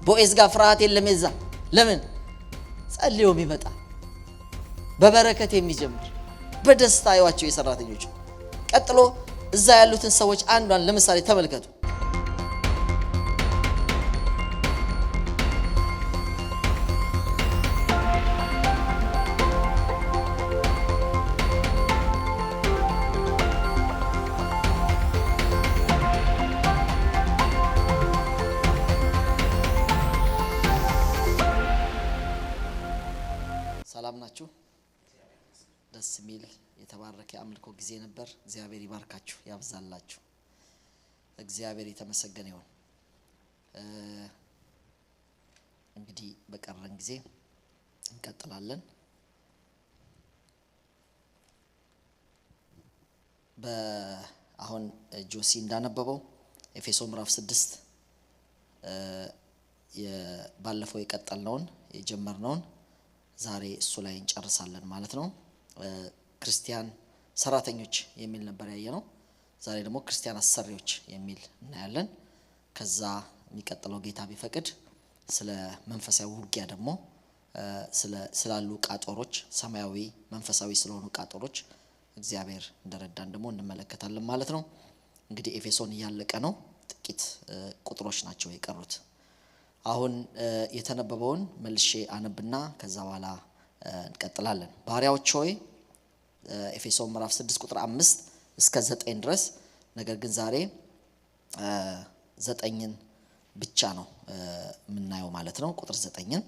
ቦዔዝ ጋር ፍርሃት የለም። የዛ ለምን ጸልዮ የሚመጣ በበረከት የሚጀምር በደስታ ያዋቸው የሰራተኞች። ቀጥሎ እዛ ያሉትን ሰዎች አንዷን ለምሳሌ ተመልከቱ። ሰላም ናችሁ? ደስ የሚል የተባረከ አምልኮ ጊዜ ነበር። እግዚአብሔር ይባርካችሁ ያብዛላችሁ። እግዚአብሔር የተመሰገነ ይሁን። እንግዲህ በቀረን ጊዜ እንቀጥላለን። አሁን ጆሲ እንዳነበበው ኤፌሶን ምዕራፍ 6 ባለፈው የቀጠልነውን የጀመርነውን ዛሬ እሱ ላይ እንጨርሳለን ማለት ነው። ክርስቲያን ሰራተኞች የሚል ነበር ያየነው። ዛሬ ደግሞ ክርስቲያን አሰሪዎች የሚል እናያለን። ከዛ የሚቀጥለው ጌታ ቢፈቅድ ስለ መንፈሳዊ ውጊያ ደግሞ ስላሉ ቃጦሮች ሰማያዊ መንፈሳዊ ስለሆኑ ቃጦሮች እግዚአብሔር እንደረዳን ደግሞ እንመለከታለን ማለት ነው። እንግዲህ ኤፌሶን እያለቀ ነው። ጥቂት ቁጥሮች ናቸው የቀሩት። አሁን የተነበበውን መልሼ አነብና ከዛ በኋላ እንቀጥላለን። ባሪያዎች ሆይ ኤፌሶን ምዕራፍ 6 ቁጥር 5 እስከ 9 ድረስ፣ ነገር ግን ዛሬ 9ን ብቻ ነው የምናየው ማለት ነው። ቁጥር 9ን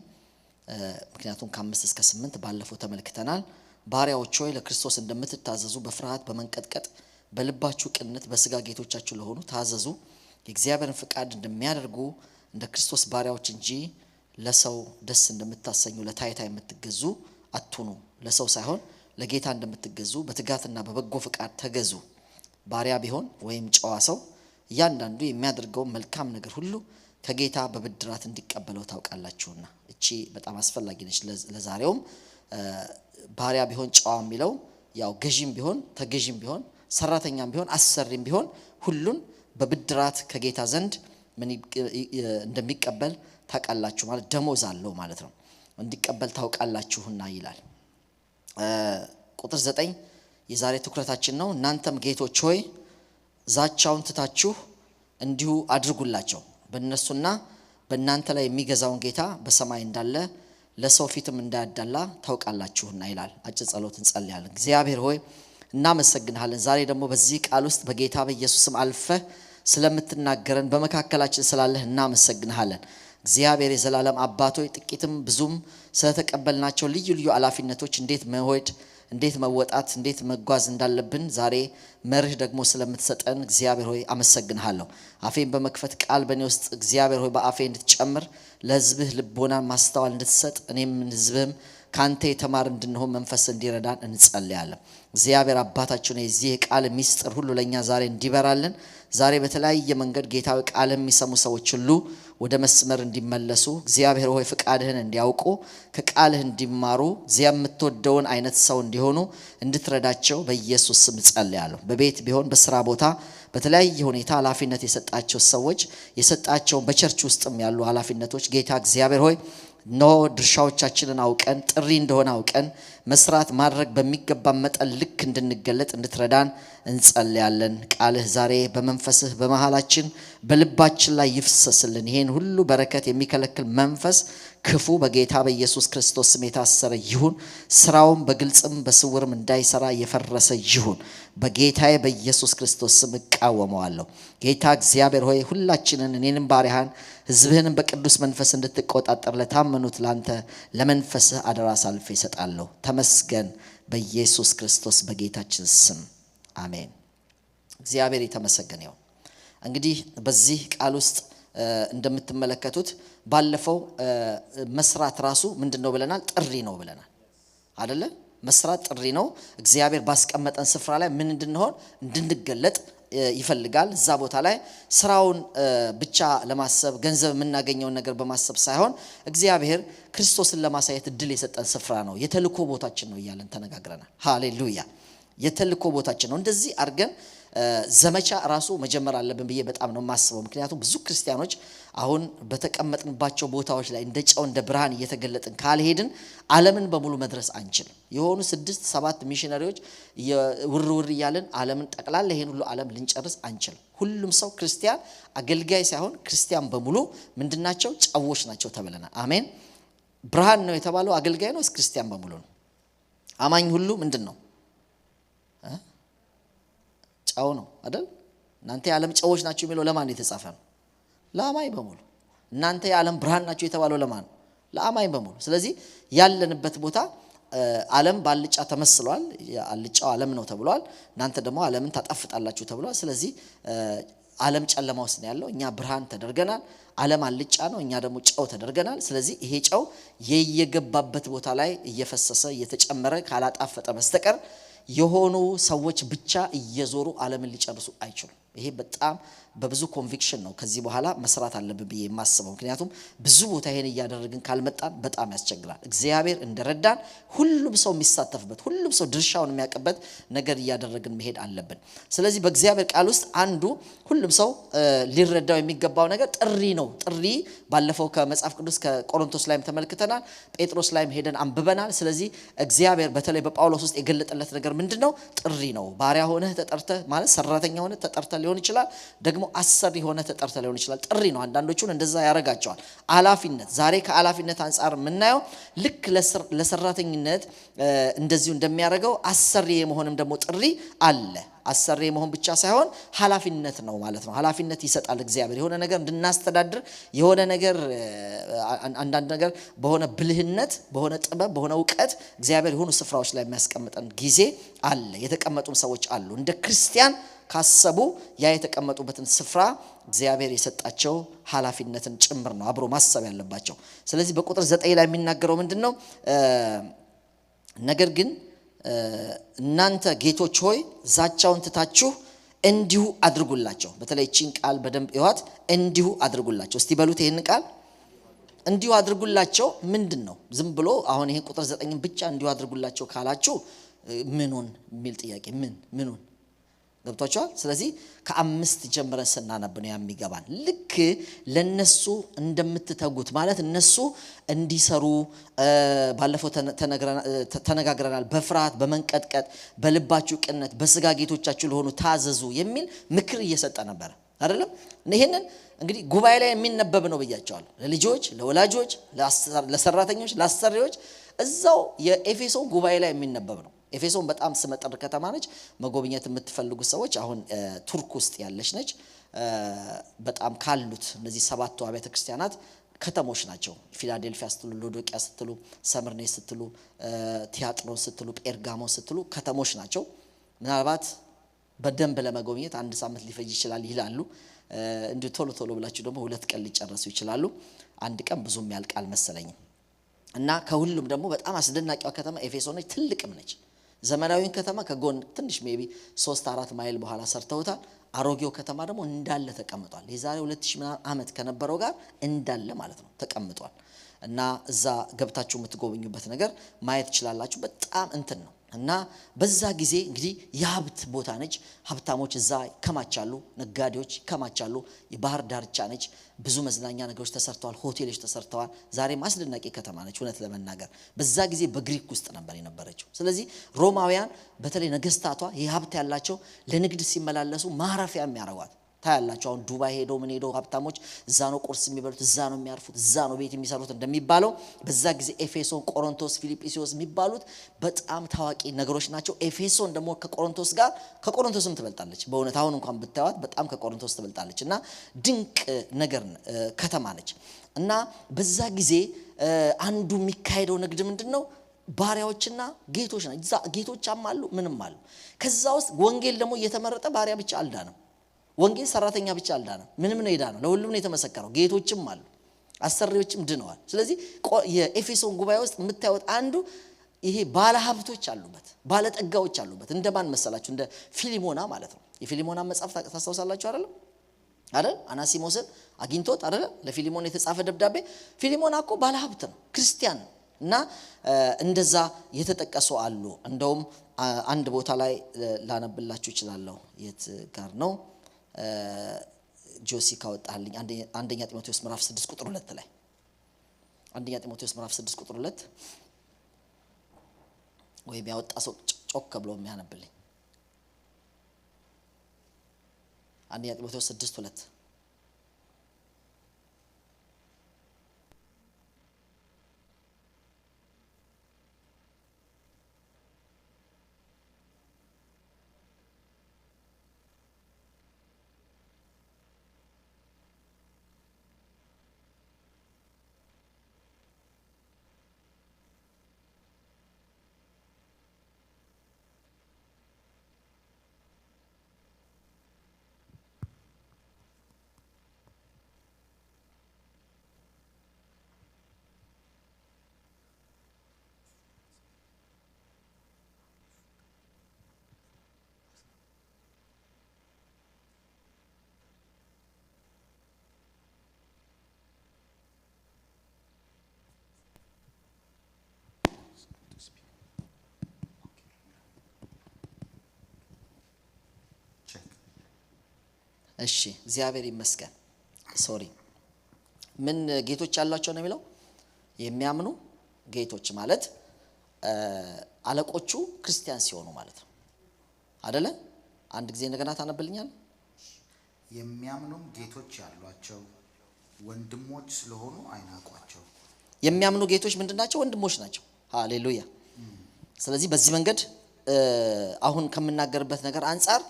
ምክንያቱም ከ5 እስከ 8 ባለፈው ተመልክተናል። ባሪያዎች ሆይ ለክርስቶስ እንደምትታዘዙ በፍርሃት በመንቀጥቀጥ በልባችሁ ቅንነት በስጋ ጌቶቻችሁ ለሆኑ ታዘዙ። የእግዚአብሔርን ፍቃድ እንደሚያደርጉ እንደ ክርስቶስ ባሪያዎች እንጂ ለሰው ደስ እንደምታሰኙ ለታይታ የምትገዙ አትሁኑ። ለሰው ሳይሆን ለጌታ እንደምትገዙ በትጋትና በበጎ ፍቃድ ተገዙ። ባሪያ ቢሆን ወይም ጨዋ ሰው እያንዳንዱ የሚያደርገው መልካም ነገር ሁሉ ከጌታ በብድራት እንዲቀበለው ታውቃላችሁና። እቺ በጣም አስፈላጊ ነች ለዛሬውም። ባሪያ ቢሆን ጨዋ የሚለው ያው ገዢም ቢሆን ተገዢም ቢሆን ሰራተኛም ቢሆን አሰሪም ቢሆን ሁሉን በብድራት ከጌታ ዘንድ ምን እንደሚቀበል ታውቃላችሁ ማለት ደሞዝ አለው ማለት ነው። እንዲቀበል ታውቃላችሁና ይላል። ቁጥር 9 የዛሬ ትኩረታችን ነው። እናንተም ጌቶች ሆይ ዛቻውን ትታችሁ እንዲሁ አድርጉላቸው፣ በእነሱና በእናንተ ላይ የሚገዛውን ጌታ በሰማይ እንዳለ ለሰው ፊትም እንዳያዳላ ታውቃላችሁና ይላል። አጭር ጸሎት እንጸልያለን። እግዚአብሔር ሆይ እናመሰግንሃለን። ዛሬ ደግሞ በዚህ ቃል ውስጥ በጌታ በኢየሱስም አልፈህ ስለምትናገረን በመካከላችን ስላለህ እናመሰግንሃለን። እግዚአብሔር የዘላለም አባት ሆይ ጥቂትም ብዙም ስለተቀበልናቸው ልዩ ልዩ ኃላፊነቶች እንዴት መሆድ እንዴት መወጣት እንዴት መጓዝ እንዳለብን ዛሬ መርህ ደግሞ ስለምትሰጠን እግዚአብሔር ሆይ አመሰግንሃለሁ። አፌን በመክፈት ቃል በእኔ ውስጥ እግዚአብሔር ሆይ በአፌ እንድትጨምር ለሕዝብህ ልቦናን ማስተዋል እንድትሰጥ እኔም ሕዝብህም ካንተ የተማር እንድንሆን መንፈስ እንዲረዳን እንጸልያለን። እግዚአብሔር አባታችን የዚህ ቃል ሚስጥር ሁሉ ለኛ ዛሬ እንዲበራልን ዛሬ በተለያየ መንገድ ጌታዊ ቃል የሚሰሙ ሰዎች ሁሉ ወደ መስመር እንዲመለሱ እግዚአብሔር ሆይ ፍቃድህን እንዲያውቁ ከቃልህ እንዲማሩ እግዚአብሔር የምትወደውን አይነት ሰው እንዲሆኑ እንድትረዳቸው በኢየሱስ ስም ጸልያለሁ። በቤት ቢሆን በስራ ቦታ በተለያየ ሁኔታ ኃላፊነት የሰጣቸው ሰዎች የሰጣቸው በቸርች ውስጥም ያሉ ኃላፊነቶች ጌታ እግዚአብሔር ሆይ ኖ ድርሻዎቻችንን አውቀን ጥሪ እንደሆነ አውቀን መስራት ማድረግ በሚገባ መጠን ልክ እንድንገለጥ እንድትረዳን እንጸልያለን። ቃልህ ዛሬ በመንፈስህ በመሃላችን በልባችን ላይ ይፍሰስልን። ይሄን ሁሉ በረከት የሚከለክል መንፈስ ክፉ በጌታ በኢየሱስ ክርስቶስ ስም የታሰረ ይሁን። ስራውን በግልጽም በስውርም እንዳይሰራ የፈረሰ ይሁን። በጌታዬ በኢየሱስ ክርስቶስ ስም እቃወመዋለሁ። ጌታ እግዚአብሔር ሆይ ሁላችንን እኔንም ባሪያህን ሕዝብህንም በቅዱስ መንፈስ እንድትቆጣጠር ለታመኑት ላንተ ለመንፈስህ አደራ አሳልፌ እሰጣለሁ። ተመስገን በኢየሱስ ክርስቶስ በጌታችን ስም አሜን። እግዚአብሔር የተመሰገነ ይሁን። እንግዲህ በዚህ ቃል ውስጥ እንደምትመለከቱት ባለፈው መስራት ራሱ ምንድነው ብለናል? ጥሪ ነው ብለናል አይደለ? መስራት ጥሪ ነው። እግዚአብሔር ባስቀመጠን ስፍራ ላይ ምን እንድንሆን እንድንገለጥ ይፈልጋል። እዛ ቦታ ላይ ስራውን ብቻ ለማሰብ ገንዘብ የምናገኘውን ነገር በማሰብ ሳይሆን እግዚአብሔር ክርስቶስን ለማሳየት እድል የሰጠን ስፍራ ነው። የተልኮ ቦታችን ነው እያለን ተነጋግረናል። ሃሌሉያ! የተልኮ ቦታችን ነው። እንደዚህ አድርገን ዘመቻ ራሱ መጀመር አለብን ብዬ በጣም ነው የማስበው። ምክንያቱም ብዙ ክርስቲያኖች አሁን በተቀመጥንባቸው ቦታዎች ላይ እንደ ጨው እንደ ብርሃን እየተገለጥን ካልሄድን ዓለምን በሙሉ መድረስ አንችልም። የሆኑ 6-7 ሚሽነሪዎች ውር እያልን ዓለምን ጠቅላላ ይሄን ሁሉ ዓለም ልንጨርስ አንችልም። ሁሉም ሰው ክርስቲያን አገልጋይ ሳይሆን ክርስቲያን በሙሉ ምንድናቸው? ጨዎች ናቸው ተብለናል። አሜን። ብርሃን ነው የተባለው አገልጋይ ነው ክርስቲያን በሙሉ ነው። አማኝ ሁሉ ምንድነው? ጨው ነው አይደል? እናንተ የዓለም ጨዎች ናችሁ የሚለው ለማን የተጻፈ ነው? ለአማኝ በሙሉ። እናንተ የዓለም ብርሃን ናችሁ የተባለው ለማን? ለአማኝ በሙሉ። ስለዚህ ያለንበት ቦታ ዓለም ባልጫ ተመስሏል። አልጫው ዓለም ነው ተብሏል። እናንተ ደግሞ ዓለምን ታጣፍጣላችሁ ተብሏል። ስለዚህ ዓለም ጨለማ ውስጥ ነው ያለው፣ እኛ ብርሃን ተደርገናል። ዓለም አልጫ ነው፣ እኛ ደግሞ ጨው ተደርገናል። ስለዚህ ይሄ ጨው የየገባበት ቦታ ላይ እየፈሰሰ እየተጨመረ ካላጣፈጠ በስተቀር የሆኑ ሰዎች ብቻ እየዞሩ ዓለምን ሊጨርሱ አይችሉም። ይሄ በጣም በብዙ ኮንቪክሽን ነው ከዚህ በኋላ መስራት አለብን ብዬ የማስበው። ምክንያቱም ብዙ ቦታ ይሄን እያደረግን ካልመጣን በጣም ያስቸግራል። እግዚአብሔር እንደረዳን ሁሉም ሰው የሚሳተፍበት ሁሉም ሰው ድርሻውን የሚያውቅበት ነገር እያደረግን መሄድ አለብን። ስለዚህ በእግዚአብሔር ቃል ውስጥ አንዱ ሁሉም ሰው ሊረዳው የሚገባው ነገር ጥሪ ነው። ጥሪ ባለፈው ከመጽሐፍ ቅዱስ ከቆሮንቶስ ላይም ተመልክተናል፣ ጴጥሮስ ላይም ሄደን አንብበናል። ስለዚህ እግዚአብሔር በተለይ በጳውሎስ ውስጥ የገለጠለት ነገር ምንድነው? ጥሪ ነው። ባሪያ ሆነህ ተጠርተህ ማለት ሰራተኛ ሆነህ ተጠርተህ ሊሆን ይችላል፣ ደግሞ አሰሪ ሆነ ተጠርተ ሊሆን ይችላል። ጥሪ ነው። አንዳንዶቹን እንደዛ ያረጋቸዋል። ኃላፊነት ዛሬ ከኃላፊነት አንፃር የምናየው ልክ ለሰራተኝነት እንደዚሁ እንደሚያደርገው አሰሪ የመሆንም ደግሞ ጥሪ አለ። አሰሪ የመሆን ብቻ ሳይሆን ኃላፊነት ነው ማለት ነው። ኃላፊነት ይሰጣል እግዚአብሔር የሆነ ነገር እንድናስተዳድር የሆነ ነገር አንዳንድ ነገር በሆነ ብልህነት በሆነ ጥበብ በሆነ ዕውቀት እግዚአብሔር የሆኑ ስፍራዎች ላይ የሚያስቀምጠን ጊዜ አለ። የተቀመጡም ሰዎች አሉ እንደ ክርስቲያን ካሰቡ ያ የተቀመጡበትን ስፍራ እግዚአብሔር የሰጣቸው ኃላፊነትን ጭምር ነው አብሮ ማሰብ ያለባቸው። ስለዚህ በቁጥር 9 ላይ የሚናገረው ምንድነው? ነገር ግን እናንተ ጌቶች ሆይ ዛቻውን ትታችሁ እንዲሁ አድርጉላቸው። በተለይ ቺን ቃል በደንብ ይዋት፣ እንዲሁ አድርጉላቸው። እስቲ በሉት ይሄን ቃል እንዲሁ አድርጉላቸው ምንድነው? ዝም ብሎ አሁን ይሄን ቁጥር 9 ብቻ እንዲሁ አድርጉላቸው ካላችሁ ምኑን የሚል ጥያቄ ምኑን ገብቷቸዋል። ስለዚህ ከ5 ጀምረን ስናነብ ነው የሚገባን። ልክ ለነሱ እንደምትተጉት ማለት እነሱ እንዲሰሩ ባለፈው ተነጋግረናል። በፍርሃት በመንቀጥቀጥ በልባችሁ ቅነት በስጋ ጌቶቻችሁ ለሆኑ ታዘዙ የሚል ምክር እየሰጠ ነበር አይደለም? ይሄንን እንግዲህ ጉባኤ ላይ የሚነበብ ነው ብያቸዋለሁ። ለልጆች፣ ለወላጆች፣ ለሰራተኞች፣ ለአሰሪዎች እዛው የኤፌሶን ጉባኤ ላይ የሚነበብ ነው። ኤፌሶን በጣም ስመጥር ከተማ ነች። መጎብኘት የምትፈልጉ ሰዎች አሁን ቱርክ ውስጥ ያለች ነች። በጣም ካሉት እነዚህ 7ቱ አብያተ ክርስቲያናት ከተሞች ናቸው። ፊላዴልፊያ ስትሉ፣ ሎዶቂያ ስትሉ፣ ሰምርኔስ ስትሉ፣ ቲያጥሮን ስትሉ፣ ጴርጋሞን ስትሉ ከተሞች ናቸው። ምናልባት በደንብ ለመጎብኘት 1 ሳምንት ሊፈጅ ይችላል ይላሉ። እንዲሁ ቶሎ ብላችሁ ደግሞ 2 ቀን ሊጨርሱ ይችላሉ። 1 ቀን ብዙም ያልቃል መሰለኝ። እና ከሁሉም ደግሞ በጣም አስደናቂዋ ከተማ ኤፌሶን ነች። ትልቅም ነች። ዘመናዊውን ከተማ ከጎን ትንሽ ሜቢ 3-4 ማይል በኋላ ሰርተውታል። አሮጌው ከተማ ደግሞ እንዳለ ተቀምጧል። የዛሬ 2000 ዓመት ከነበረው ጋር እንዳለ ማለት ነው ተቀምጧል። እና እዛ ገብታችሁ የምትጎበኙበት ነገር ማየት ይችላልላችሁ። በጣም እንትን ነው። እና በዛ ጊዜ እንግዲህ የሀብት ቦታ ነች። ሀብታሞች እዛ ይከማቻሉ፣ ነጋዴዎች ይከማቻሉ። የባህር ዳርቻ ነች። ብዙ መዝናኛ ነገሮች ተሰርተዋል፣ ሆቴሎች ተሰርተዋል። ዛሬ ማስደናቂ ከተማ ነች። እውነት ለመናገር በዛ ጊዜ በግሪክ ውስጥ ነበር የነበረችው። ስለዚህ ሮማውያን በተለይ ነገስታቷ የሀብት ያላቸው ለንግድ ሲመላለሱ ማረፊያ የሚያረዋት ታያላችሁ። አሁን ዱባይ ሄዶ ምን ሄዶ ሀብታሞች እዛ ነው ቁርስ የሚበሉት፣ እዛ ነው የሚያርፉት፣ እዛ ነው ቤት የሚሰሩት እንደሚባለው በዛ ጊዜ ኤፌሶን፣ ቆሮንቶስ፣ ፊልጵስዩስ የሚባሉት በጣም ታዋቂ ነገሮች ናቸው። ኤፌሶን ደግሞ ከቆሮንቶስም ትበልጣለች። በእውነት አሁን እንኳን ብታዩት በጣም ከቆሮንቶስ ትበልጣለች እና ድንቅ ነገር ከተማ ነች። እና በዛ ጊዜ አንዱ የሚካሄደው ንግድ ምንድነው? ባሪያዎችና ጌቶች ናቸው። ጌቶችም አሉ ምንም አሉ። ከዛ ውስጥ ወንጌል ደግሞ እየተመረጠ ባሪያ ብቻ አልዳነም። ወንጌል ሰራተኛ ብቻ አልዳነም። ምንም ነው የዳነው፣ ለሁሉም ነው የተመሰከረው። ጌቶችም አሉ፣ አሰሪዎችም ድነዋል። ስለዚህ የኤፌሶን ጉባኤ ውስጥ የምታዩት አንዱ ይሄ ባለ ሀብቶች አሉበት፣ ባለ ጠጋዎች አሉበት። እንደማን መሰላችሁ? እንደ ፊሊሞና ማለት ነው። የፊሊሞና መጽሐፍ ታስታውሳላችሁ አይደል? አናሲሞስን አግኝቶት አይደል ለፊሊሞና የተጻፈ ደብዳቤ። ፊሊሞና እኮ ባለ ሀብት ነው፣ ክርስቲያን ነው። እና እንደዛ የተጠቀሱ አሉ። እንደውም አንድ ቦታ ላይ ላነብላችሁ እችላለሁ። የት ጋር ነው? ጆሲ ካወጣልኝ አንደኛ ጢሞቴዎስ ምዕራፍ 6 ቁጥር 2 ላይ አንደኛ ጢሞቴዎስ ምዕራፍ 6 ቁጥር 2 ወይም ያወጣ ሰው ጮክ ብሎ የሚያነብልኝ አንደኛ ጢሞቴዎስ 6:2 እሺ እግዚአብሔር ይመስገን። ሶሪ ምን ጌቶች ያሏቸው ነው የሚለው? የሚያምኑ ጌቶች ማለት አለቆቹ ክርስቲያን ሲሆኑ ማለት ነው አይደለ? አንድ ጊዜ እንደገና ታነብልኛል። የሚያምኑም ጌቶች ያሏቸው ወንድሞች ስለሆኑ አይናቋቸው። የሚያምኑ ጌቶች ምንድናቸው? ወንድሞች ናቸው። ሃሌሉያ። ስለዚህ በዚህ መንገድ አሁን ከምናገርበት ነገር አንፃር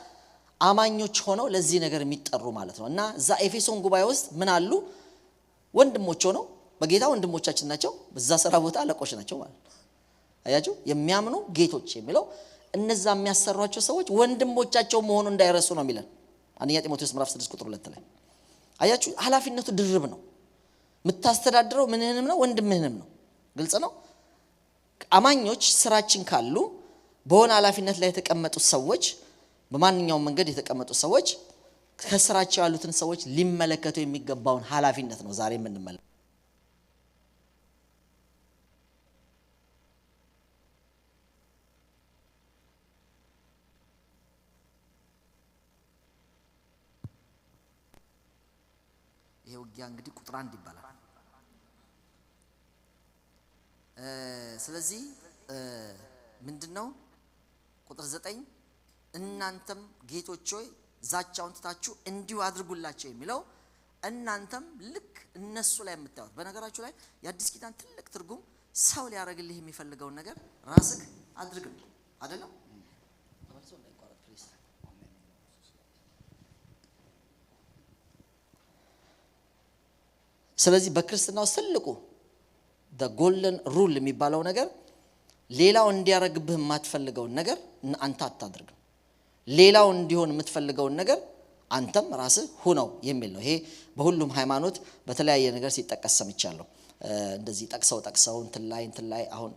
አማኞች ሆነው ለዚህ ነገር የሚጠሩ ማለት ነው። እና እዛ ኤፌሶን ጉባኤ ውስጥ ምን አሉ? ወንድሞች ሆነው በጌታ ወንድሞቻችን ናቸው፣ በዛ ስራ ቦታ አለቆች ናቸው ማለት ነው። አያችሁ? የሚያምኑ ጌቶች የሚለው እነዛ የሚያሰሯቸው ሰዎች ወንድሞቻቸው መሆኑ እንዳይረሱ ነው የሚለን አንደኛ ጢሞቴዎስ ምዕራፍ 6 ቁጥር 2 ላይ። አያችሁ? ኃላፊነቱ ድርብ ነው። የምታስተዳድረው ምንህንም ነው ወንድምህንም ነው። ግልጽ ነው። አማኞች ስራችን ካሉ በሆነ ኃላፊነት ላይ የተቀመጡት ሰዎች በማንኛውም መንገድ የተቀመጡ ሰዎች ከስራቸው ያሉትን ሰዎች ሊመለከቱ የሚገባውን ኃላፊነት ነው ዛሬ የምንመለከተው። ይሄ ውጊያ እንግዲህ ቁጥር 1 ይባላል። ስለዚህ ምንድነው ቁጥር 9 እናንተም ጌቶች ሆይ ዛቻውን ትታችሁ እንዲሁ አድርጉላቸው የሚለው እናንተም ልክ እነሱ ላይ የምታዩት። በነገራችሁ ላይ የአዲስ ኪዳን ትልቅ ትርጉም ሰው ሊያደርግልህ የሚፈልገውን ነገር ራስህ አድርግ ነው አይደለም? ስለዚህ በክርስትናው ትልቁ the golden rule የሚባለው ነገር ሌላው እንዲያረግብህ የማትፈልገውን ነገር አንተ አታድርግ፣ ሌላው እንዲሆን የምትፈልገውን ነገር አንተም ራስህ ሁነው የሚል ነው። ይሄ በሁሉም ሃይማኖት በተለያየ ነገር ሲጠቀስ ሰምቻለሁ። እንደዚህ ጠቅሰው እንትን ላይ አሁን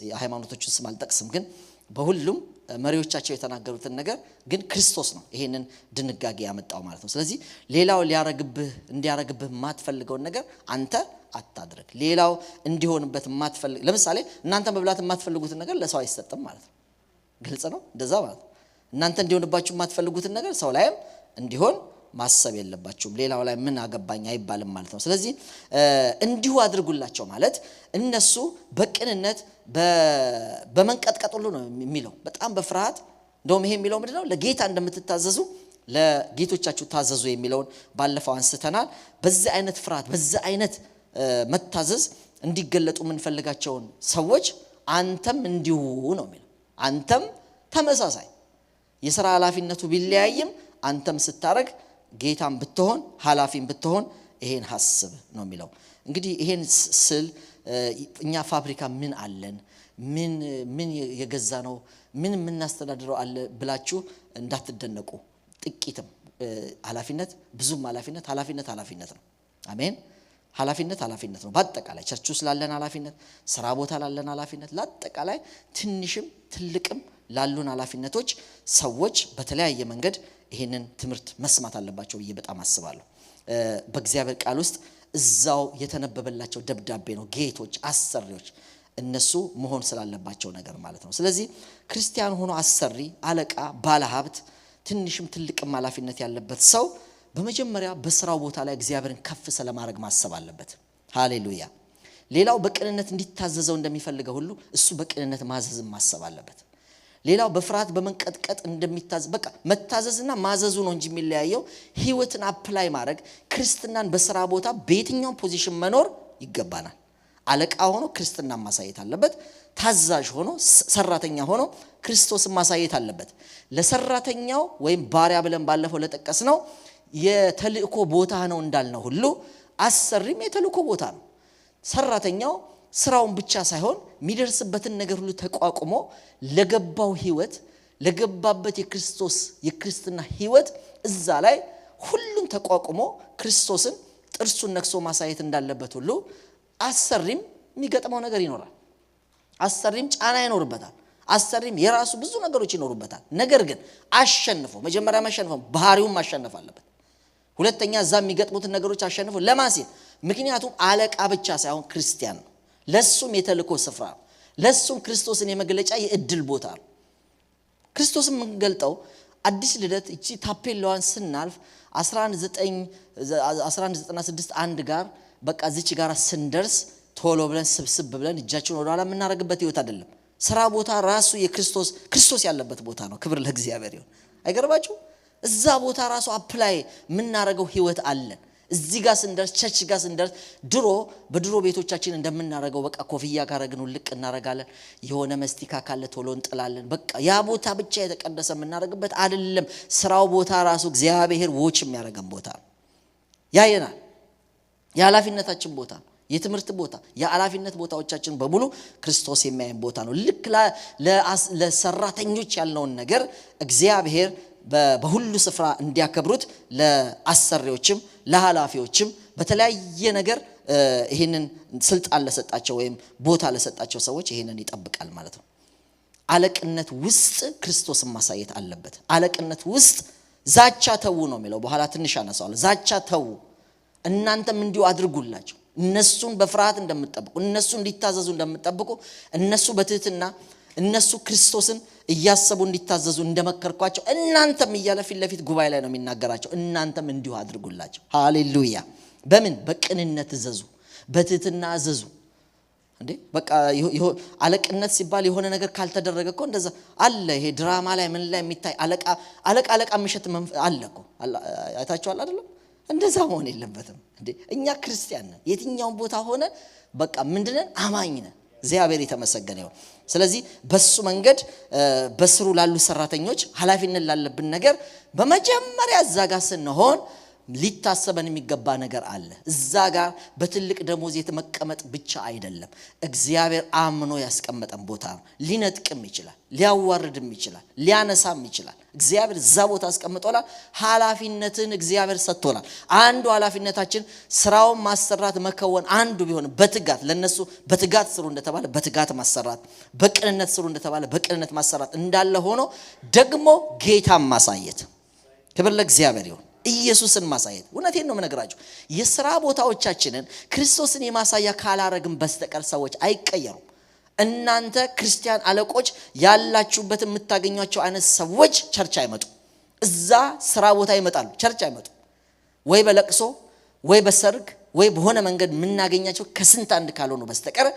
የሃይማኖቶችን ስም አልጠቅስም፣ ግን በሁሉም መሪዎቻቸው የተናገሩትን ነገር ግን ክርስቶስ ነው ይሄንን ድንጋጌ ያመጣው ማለት ነው። ስለዚህ ሌላው እንዲያረግብህ የማትፈልገውን ነገር አንተ አታድርግ። ሌላው እንዲሆንበት የማትፈልግ ለምሳሌ እናንተ መብላት የማትፈልጉትን ነገር ለሰው አይሰጥም ማለት ነው። ግልጽ ነው እንደዛ ማለት ነው። እናንተ እንዲሆንባችሁ የማትፈልጉትን ነገር ሰው ላይም እንዲሆን ማሰብ የለባችሁም። ሌላው ላይ ምን አገባኝ አይባልም ማለት ነው። ስለዚህ እንዲሁ አድርጉላቸው ማለት እነሱ በቅንነት በመንቀጥቀጥ ሁሉ ነው የሚለው፣ በጣም በፍርሃት እንደውም ይሄ የሚለው ምንድነው? ለጌታ እንደምትታዘዙ ለጌቶቻችሁ ታዘዙ የሚለውን ባለፈው አንስተናል። በዚህ አይነት ፍርሃት በዚህ አይነት መታዘዝ እንዲገለጡ የምንፈልጋቸውን ሰዎች አንተም እንዲሁ ነው የሚለው። አንተም ተመሳሳይ የሥራ ኃላፊነቱ ቢለያይም አንተም ስታረግ ጌታም ብትሆን ኃላፊም ብትሆን ይሄን ሐስብ ነው የሚለው። እንግዲህ ይሄን ስል እኛ ፋብሪካ ምን አለን፣ ምን የገዛ ነው፣ ምን የምናስተዳድረው አለ ብላችሁ እንዳትደነቁ። ጥቂትም ኃላፊነት ብዙም ኃላፊነት ነው። አሜን። ኃላፊነት ነው። በአጠቃላይ ቸርች ውስጥ ላለን ኃላፊነት፣ ስራ ቦታ ላለን ኃላፊነት፣ ለአጠቃላይ ትንሽም ትልቅም ላሉን ኃላፊነቶች ሰዎች በተለያየ መንገድ ይሄንን ትምህርት መስማት አለባቸው ብዬ በጣም አስባለሁ። በእግዚአብሔር ቃል ውስጥ እዛው የተነበበላቸው ደብዳቤ ነው። ጌቶች፣ አሰሪዎች እነሱ መሆን ስላለባቸው ነገር ማለት ነው። ስለዚህ ክርስቲያን ሆኖ አሰሪ፣ አለቃ፣ ባለሀብት፣ ትንሽም ትልቅም ኃላፊነት ያለበት ሰው በመጀመሪያ በስራው ቦታ ላይ እግዚአብሔርን ከፍ ስለማድረግ ማሰብ አለበት። ሃሌሉያ። ሌላው በቅንነት እንዲታዘዘው እንደሚፈልገው ሁሉ እሱ በቅንነት ማዘዝን ማሰብ አለበት። ሌላው በፍርሃት በመንቀጥቀጥ እንደሚታዘዝ በቃ መታዘዝና ማዘዙ ነው እንጂ የሚለያየው ህይወትን አፕላይ ማድረግ ክርስትናን በስራ ቦታ በየትኛው ፖዚሽን መኖር ይገባናል። አለቃ ሆኖ ክርስትናን ማሳየት አለበት። ታዛዥ ሆኖ ሰራተኛ ሆኖ ክርስቶስን ማሳየት አለበት። ለሰራተኛው ወይም ባሪያ ብለን ባለፈው ለጠቀስነው የተልእኮ ቦታ ነው እንዳልነው ሁሉ አሰሪም የተልእኮ ቦታ ነው። ሰራተኛው ስራውን ብቻ ሳይሆን የሚደርስበትን ነገር ሁሉ ተቋቁሞ ለገባው ህይወት ለገባበት የክርስትና ህይወት እዛ ላይ ሁሉን ተቋቁሞ ክርስቶስን ጥርሱን ነክሶ ማሳየት እንዳለበት ሁሉ አሰሪም የሚገጥመው ነገር ይኖራል። አሰሪም ጫና ይኖርበታል። አሰሪም የራሱ ብዙ ነገሮች ይኖሩበታል። ነገር ግን አሸንፎ መጀመሪያ ማሸነፍ ባህሪውን ማሸነፍ አለበት። ሁለተኛ እዛ የሚገጥሙትን ነገሮች አሸንፎ ለማሲል ምክንያቱም አለቃ ብቻ ሳይሆን ክርስቲያን ነው። ለሱም የተልእኮ ስፍራ ነው። ለሱም ክርስቶስን የመግለጫ የእድል ቦታ ነው። ክርስቶስን የምንገልጠው አዲስ ልደት እቺ ታፔላዋን ስናልፍ 1196 1 ጋር በቃ እዚች ጋር ስንደርስ ቶሎ ብለን ስብስብ ብለን እጃችንን ወደ ኋላ የምናረግበት ህይወት አይደለም። ስራ ቦታ ራሱ ክርስቶስ ያለበት ቦታ ነው። ክብር ለእግዚአብሔር ይሁን። አይገርባችሁ? እዛ ቦታ ራሱ አፕላይ የምናረገው ህይወት አለን። እዚህ ጋር ስንደርስ ቸርች ጋር ስንደርስ በድሮ ቤቶቻችን እንደምናረገው በቃ ኮፍያ ካረግን ልቅ እናረጋለን። የሆነ መስቲካ ካለ ቶሎ እንጥላለን። በቃ ያ ቦታ ብቻ የተቀደሰ የምናረግበት አይደለም። ስራው ቦታ ራሱ እግዚአብሔር ዎች የሚያረገን ቦታ ነው። ያየናል። የኃላፊነታችን ቦታ፣ የትምህርት ቦታ፣ የኃላፊነት ቦታዎቻችን በሙሉ ክርስቶስ የሚያየን ቦታ ነው። ልክ ለሰራተኞች ያለውን ነገር እግዚአብሔር በሁሉ ስፍራ እንዲያከብሩት ለአሰሪዎችም ለኃላፊዎችም በተለያየ ነገር ይሄንን ስልጣን ለሰጣቸው ወይም ቦታ ለሰጣቸው ሰዎች ይሄንን ይጠብቃል ማለት ነው። አለቅነት ውስጥ ክርስቶስን ማሳየት አለበት። አለቅነት ውስጥ ዛቻ ተው ነው የሚለው። በኋላ ትንሽ አነሳዋለሁ። ዛቻ ተው፣ እናንተም እንዲሁ አድርጉላቸው። እነሱን በፍርሃት እንደምትጠብቁ፣ እነሱ እንዲታዘዙ እንደምትጠብቁ፣ እነሱ በትህትና እነሱ ክርስቶስን እያሰቡ እንዲታዘዙ እንደመከርኳቸው እናንተም እያለ ፊት ለፊት ጉባኤ ላይ ነው የሚናገራቸው። እናንተም እንዲሁ አድርጉላቸው። ሃሌሉያ። በምን? በቅንነት እዘዙ፣ በትህትና እዘዙ። እንዴ በቃ አለቅነት ሲባል የሆነ ነገር ካልተደረገ እኮ እንደዛ አለ። ይሄ ድራማ ላይ ምን ላይ የሚታይ አለቃ ምሽት አለ እኮ አይታችኋል አይደለም? እንደዛ መሆን የለበትም። እንዴ እኛ ክርስቲያን ነን። የትኛውን ቦታ ሆነ በቃ ምንድነን? አማኝ ነን። እግዚአብሔር የተመሰገነ ይሁን። ስለዚህ በሱ መንገድ በስሩ ላሉ ሰራተኞች ኃላፊነት ላለብን ነገር በመጀመሪያ እዛ ጋር ስንሆን ሊታሰበን የሚገባ ነገር አለ። እዛ ጋር በትልቅ ደሞዝ የተመቀመጥ ብቻ አይደለም። እግዚአብሔር አምኖ ያስቀመጠን ቦታ ነው። ሊነጥቅም ይችላል፣ ሊያዋርድም ይችላል፣ ሊያነሳም ይችላል። እግዚአብሔር እዛ ቦታ አስቀምጦናል። ኃላፊነትን እግዚአብሔር ሰጥቶናል። አንዱ ኃላፊነታችን ስራውን ማሰራት መከወን አንዱ ቢሆን በትጋት ለነሱ በትጋት ስሩ እንደተባለ በትጋት ማሰራት፣ በቅንነት ስሩ እንደተባለ በቅንነት ማሰራት እንዳለ ሆኖ ደግሞ ጌታን ማሳየት። ክብር ለእግዚአብሔር ይሁን። ኢየሱስን ማሳየት። እውነቴን ነው የምነግራችሁ። የሥራ ቦታዎቻችንን ክርስቶስን የማሳያ ካላረግን በስተቀር ሰዎች አይቀየሩም። እናንተ ክርስቲያን አለቆች ያላችሁበት የምታገኟቸው አይነት ሰዎች ቸርች አይመጡ። እዛ ስራ ቦታ ይመጣሉ፣ ቸርች አይመጡ። ወይ በለቅሶ ወይ በሰርግ ወይ በሆነ መንገድ የምናገኛቸው ከስንት አንድ ካልሆኑ በስተቀር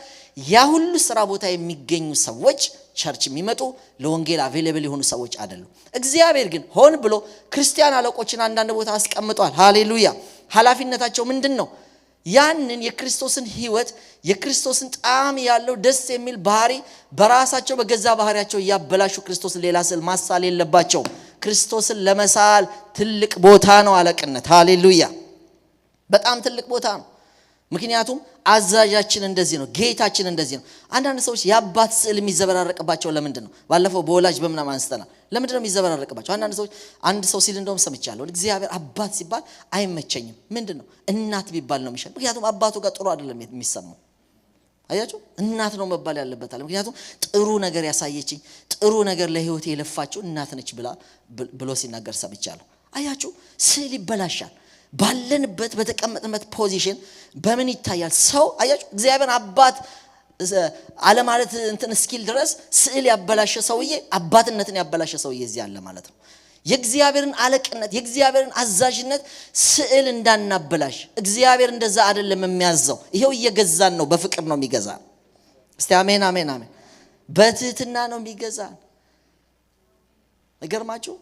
ያ ሁሉ ስራ ቦታ የሚገኙ ሰዎች ቸርች የሚመጡ ለወንጌል አቬሌብል የሆኑ ሰዎች አይደሉም። እግዚአብሔር ግን ሆን ብሎ ክርስቲያን አለቆችን አንዳንድ ቦታ አስቀምጧል። ሃሌሉያ። ኃላፊነታቸው ምንድነው? ያንን የክርስቶስን ህይወት የክርስቶስን ጣዕም ያለው ደስ የሚል ባህሪ በራሳቸው በገዛ ባህሪያቸው ያበላሹ ክርስቶስን ሌላ ስል ማሳል የለባቸው። ክርስቶስን ለመሳል ትልቅ ቦታ ነው አለቅነት። ሃሌሉያ። በጣም ትልቅ ቦታ ነው። ምክንያቱም አዛዣችን እንደዚህ ነው፣ ጌታችን እንደዚህ ነው። አንዳንድ ሰዎች የአባት ስዕል የሚዘበራረቅባቸው ለምንድን ነው? ባለፈው በወላጅ በምናም አንስተናል። ለምንድን ነው የሚዘበራረቅባቸው? አንዳንድ ሰዎች አንድ ሰው ሲል እንደውም ሰምቻለሁ፣ እግዚአብሔር አባት ሲባል አይመቸኝም። ምንድን ነው? እናት ቢባል ነው የሚሻለው። ምክንያቱም አባቱ ጋር ጥሩ አይደለም የሚሰማው። አያችሁ? እናት ነው መባል ያለበታል። ምክንያቱም ጥሩ ነገር ያሳየችኝ፣ ጥሩ ነገር ለህይወቴ የለፋችው እናት ነች ብሎ ሲናገር ሰምቻለሁ። አያችሁ? ስዕል ይበላሻል። ባለንበት በተቀመጥንበት ፖዚሽን በምን ይታያል ሰው? አያችሁ? እግዚአብሔር አባት አለ ማለት እንትን እስኪል ድረስ ስዕል ያበላሸ ሰውዬ አባትነትን ያበላሸ ሰውዬ እዚህ አለ ማለት ነው። የእግዚአብሔርን አለቅነት የእግዚአብሔርን አዛዥነት ስዕል እንዳናበላሽ እግዚአብሔር እንደዛ አይደለም የሚያዘው። ይሄው እየገዛን ነው፣ በፍቅር ነው የሚገዛን። እስቲ አሜን አሜን አሜን። በትህትና ነው የሚገዛን። ይገርማችሁ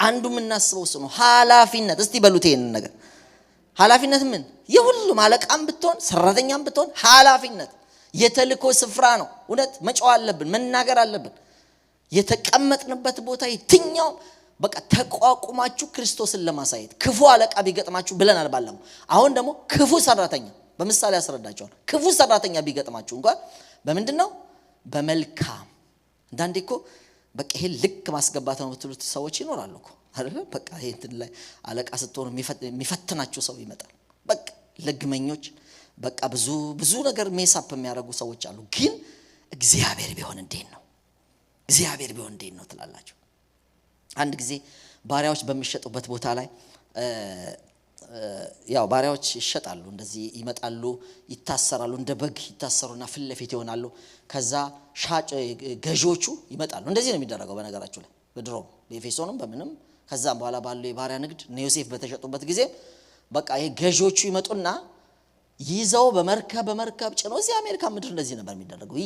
አንዱ የምናስበው እሱ ነው፣ ኃላፊነት። እስቲ በሉት ይሄንን ነገር ኃላፊነት ምን የሁሉም አለቃም ብትሆን ሰራተኛም ብትሆን ኃላፊነት የተልኮ ስፍራ ነው። እውነት መጫው አለብን፣ መናገር አለብን። የተቀመጥንበት ቦታ የትኛው በቃ ተቋቁማችሁ ክርስቶስን ለማሳየት ክፉ አለቃ ቢገጥማችሁ ብለናል ባለፈው። አሁን ደግሞ ክፉ ሰራተኛ በምሳሌ ያስረዳቸዋል። ክፉ ሰራተኛ ቢገጥማችሁ እንኳን በምንድነው? በመልካም። አንዳንዴ እኮ በቃ ይሄ ልክ ማስገባት ነው የምትሉት ሰዎች ይኖራሉ እኮ አይደል? በቃ ይሄ እንትን ላይ አለቃ ስትሆኑ የሚፈትናችሁ ሰው ይመጣል። በቃ ለግመኞች በቃ ብዙ ነገር ሜሳፕ የሚያደርጉ ሰዎች አሉ። ግን እግዚአብሔር ቢሆን እንዴት ነው? እግዚአብሔር ቢሆን እንዴት ነው ትላላችሁ? አንድ ጊዜ ባሪያዎች በሚሸጡበት ቦታ ላይ ያው ባሪያዎች ይሸጣሉ፣ እንደዚህ ይመጣሉ፣ ይታሰራሉ፣ እንደ በግ ይታሰሩና ፊት ለፊት ይሆናሉ። ከዛ ሻጭ ገዢዎቹ ይመጣሉ። እንደዚህ ነው የሚደረገው በነገራችሁ ላይ በድሮ በኤፌሶንም በምንም። ከዛም በኋላ ባለው የባሪያ ንግድ እነ ዮሴፍ በተሸጡበት ጊዜ በቃ ይሄ ገዢዎቹ ይመጡና ይዘው በመርከብ ጭነው እዚህ አሜሪካ ምድር እንደዚህ ነበር የሚደረገው።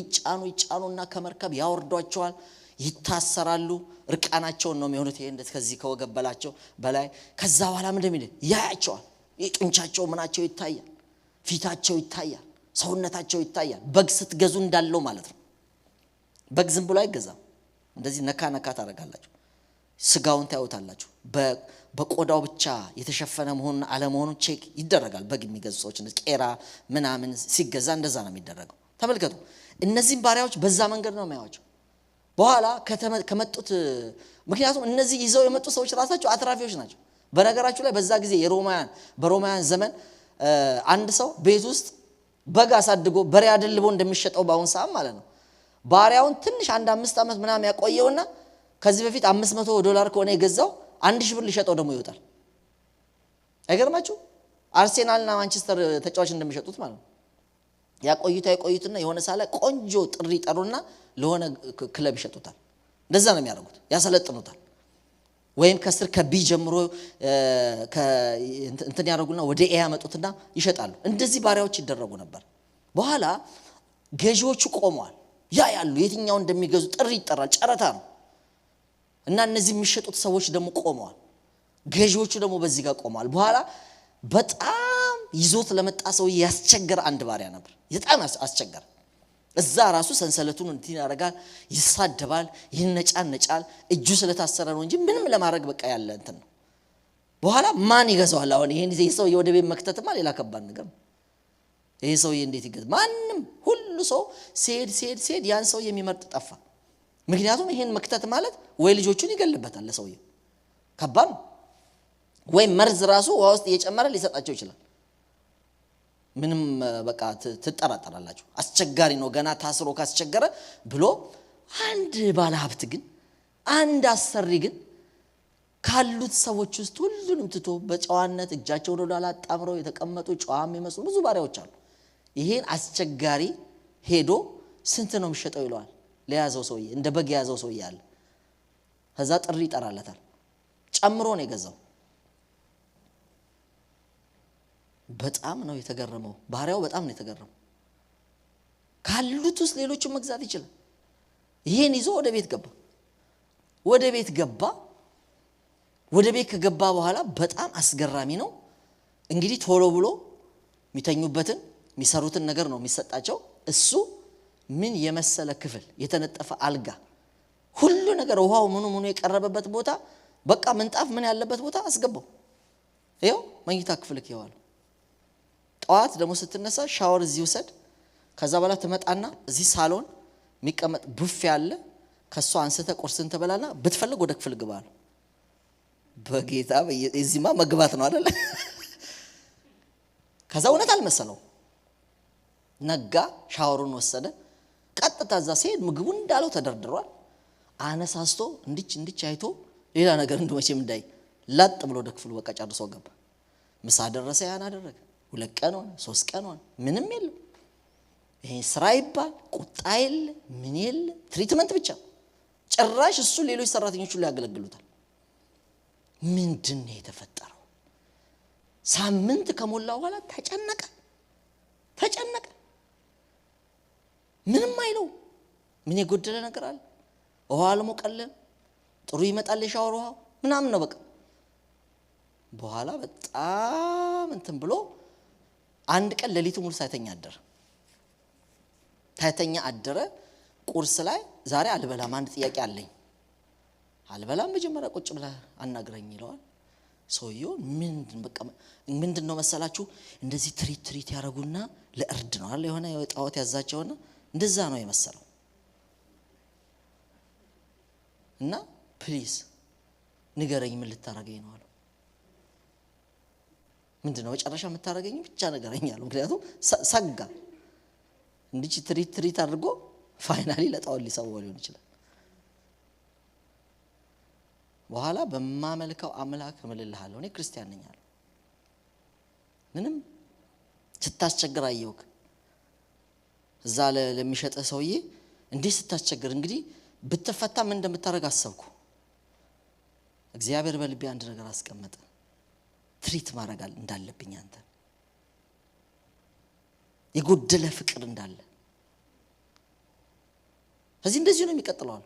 ይጫኑና ከመርከብ ያወርዷቸዋል፣ ይታሰራሉ፣ እርቃናቸውን ነው የሚሆኑት። ይሄ እንደዚህ ከዚህ ከወገበላቸው በላይ። ከዛ በኋላ ምን እንደሚል ያያቸዋል። የጡንቻቸው ምናቸው ይታያል፣ ፊታቸው ይታያል፣ ሰውነታቸው ይታያል። በግ ስትገዙ እንዳለው ማለት ነው። በግ ዝም ብሎ አይገዛም። እንደዚህ ነካ ታደርጋላችሁ፣ ስጋውን ታዩታላችሁ። በቆዳው ብቻ የተሸፈነ መሆኑን አለመሆኑን ቼክ ይደረጋል። በግ የሚገዙ ሰዎች ቄራ ምናምን ሲገዛ እንደዛ ነው የሚደረገው። ተመልከቱ፣ እነዚህም ባሪያዎች በዛ መንገድ ነው የሚያዩዋቸው። በኋላ ከመጡት ምክንያቱም እነዚህ ይዘው የመጡ ሰዎች ራሳቸው አትራፊዎች ናቸው። በነገራችሁ ላይ በዛ ጊዜ በሮማውያን ዘመን አንድ ሰው ቤት ውስጥ በግ አሳድጎ በሬ አደልቦ እንደሚሸጠው በአሁን ሰዓት ማለት ነው። ባሪያውን ትንሽ 5 ዓመት ምናምን ያቆየውና ከዚህ በፊት $500 ከሆነ የገዛው 1000 ብር ሊሸጠው ደግሞ ይወጣል። አይገርማችሁ? አርሴናልና ማንቸስተር ተጫዋች እንደሚሸጡት ማለት ነው። ያቆዩትና የሆነ ሳለ ቆንጆ ጥሪ ጠሩና ለሆነ ክለብ ይሸጡታል። እንደዛ ነው የሚያደርጉት፣ ያሰለጥኑታል። ወይም ከስር ከቢ ጀምሮ እንትን ያደርጉና ወደ ኤ ያመጡትና ይሸጣሉ። እንደዚህ ባሪያዎች ይደረጉ ነበር። በኋላ ገዢዎቹ ቆመዋል፣ ያያሉ የትኛው እንደሚገዙ ጥሪ ይጠራል፣ ጨረታ ነው። እና እነዚህ የሚሸጡት ሰዎች ደግሞ ቆመዋል፣ ገዢዎቹ ደግሞ በዚህ ጋር ቆመዋል። በኋላ በጣም ይዞት ለመጣ ሰው ያስቸገረ አንድ ባሪያ ነበር። በጣም አስቸገረ። እዛ ራሱ ሰንሰለቱን እንትን ያደርጋል፣ ይሳደባል፣ ይነጫነጫል። እጁ ስለታሰረ ነው እንጂ ምንም ለማድረግ በቃ ያለ እንትን ነው። በኋላ ማን ይገዛዋል? አሁን ይሄን ሰው ወደ ቤት መክተትማ ሌላ ከባድ ነገር ነው። ይሄ ሰው እንዴት ይገዛ? ማንም ሁሉ ሰው ሲሄድ ያን ሰው የሚመርጥ ጠፋ። ምክንያቱም ይሄን መክተት ማለት ወይ ልጆቹን ይገልበታል፣ ለሰውየው ከባድ ነው። ወይ መርዝ ራሱ ውሃ ውስጥ እየጨመረ ሊሰጣቸው ይችላል። ምንም በቃ ትጠራጠራላችሁ። አስቸጋሪ ነው። ገና ታስሮ ካስቸገረ ብሎ አንድ ባለሀብት ግን አንድ አሰሪ ግን ካሉት ሰዎች ውስጥ ሁሉንም ትቶ በጨዋነት እጃቸውን ወደ ኋላ አጣምረው የተቀመጡ ጨዋም የሚመስሉ ብዙ ባሪያዎች አሉ። ይሄን አስቸጋሪ ሄዶ ስንት ነው የሚሸጠው ይለዋል። ለያዘው ሰውዬ እንደ በግ ያዘው ሰውዬ አለ። ከዛ ጥሪ ይጠራለታል። ጨምሮ ነው የገዛው። በጣም ነው የተገረመው ባሪያው፣ በጣም ነው የተገረመው። ካሉት ውስጥ ሌሎችን መግዛት ይችላል። ይሄን ይዞ ወደ ቤት ገባ። ወደ ቤት ከገባ በኋላ በጣም አስገራሚ ነው። እንግዲህ ቶሎ ብሎ የሚተኙበትን የሚሰሩትን ነገር ነው የሚሰጣቸው። እሱ ምን የመሰለ ክፍል፣ የተነጠፈ አልጋ፣ ሁሉ ነገር ውሃው ምኑ የቀረበበት ቦታ፣ በቃ ምንጣፍ ምን ያለበት ቦታ አስገባው። ይሄው መኝታ ክፍል ይዋል። ጠዋት ደግሞ ስትነሳ ሻወር እዚህ ውሰድ። ከዛ በኋላ ትመጣና እዚህ ሳሎን የሚቀመጥ ቡፌ አለ። ከሷ አንስተ ቁርስን ትበላና ብትፈልግ ወደ ክፍል ግባ ነው። በጌታ እዚህማ መግባት ነው አይደል? ከዛ እውነት አልመሰለው። ነጋ፣ ሻወሩን ወሰደ። ቀጥታ እዛ ሲሄድ ምግቡ እንዳለው ተደርድሯል። አነሳስቶ እንዲች አይቶ ሌላ ነገር እንደመቼም እንዳይ ላጥ ብሎ ወደ ክፍሉ በቃ ጨርሶ ገባ። ምሳ ደረሰ፣ ያን አደረገ። 2 ቀን ሆነ፣ 3 ቀን ሆነ፣ ምንም የለም። ይሄ ስራ ይባል ቁጣ የለ ምን የለ ትሪትመንት ብቻ ጭራሽ እሱ ሌሎች ሰራተኞች ሁሉ ያገለግሉታል። ምንድነው የተፈጠረው? ሳምንት ከሞላው በኋላ ተጨነቀ። ምንም አይለው። ምን የጎደለ ነገር አለ? ውሃ አልሞቀለም፣ ጥሩ ይመጣል የሻወር ውሃ ምናምን ነው በቃ። በኋላ በጣም እንትን ብሎ አንድ ቀን ሌሊቱ ሙሉ ሳይተኛ አደረ። ቁርስ ላይ ዛሬ አልበላም፣ አንድ ጥያቄ አለኝ። አልበላም፣ መጀመሪያ ቁጭ ብለህ አናግረኝ ይለዋል። ሰውየው ምንድነው መሰላችሁ እንደዚህ ትሪት ያረጉና ለእርድ ነው አይደል የሆነ ጣዖት ያዛቸውና እንደዛ ነው የመሰለው። እና ፕሊዝ ንገረኝ ምን ልታረገኝ ነው አለው። ምንድነው መጨረሻ የምታረገኝ ብቻ ንገረኝ አለው። ምክንያቱም ሰጋ እንዲህ ትሪት አድርጎ ፋይናሊ ለጣዖት ሊሰዋው ሊሆን ይችላል። በኋላ በማመልከው አምላክ እምልልሃለሁ እኔ ክርስቲያን ነኝ አለ። ምንም ስታስቸግር አየውክ እዛ ለሚሸጠ ሰውዬ እንዴ ስታስቸግር እንግዲህ ብትፈታ ምን እንደምታረግ አሰብኩ። እግዚአብሔር በልቤ አንድ ነገር አስቀመጠ። ትሪት ማድረግ እንዳለብኝ አንተ የጎደለ ፍቅር እንዳለ እዚህ እንደዚህ ነው የሚቀጥለው።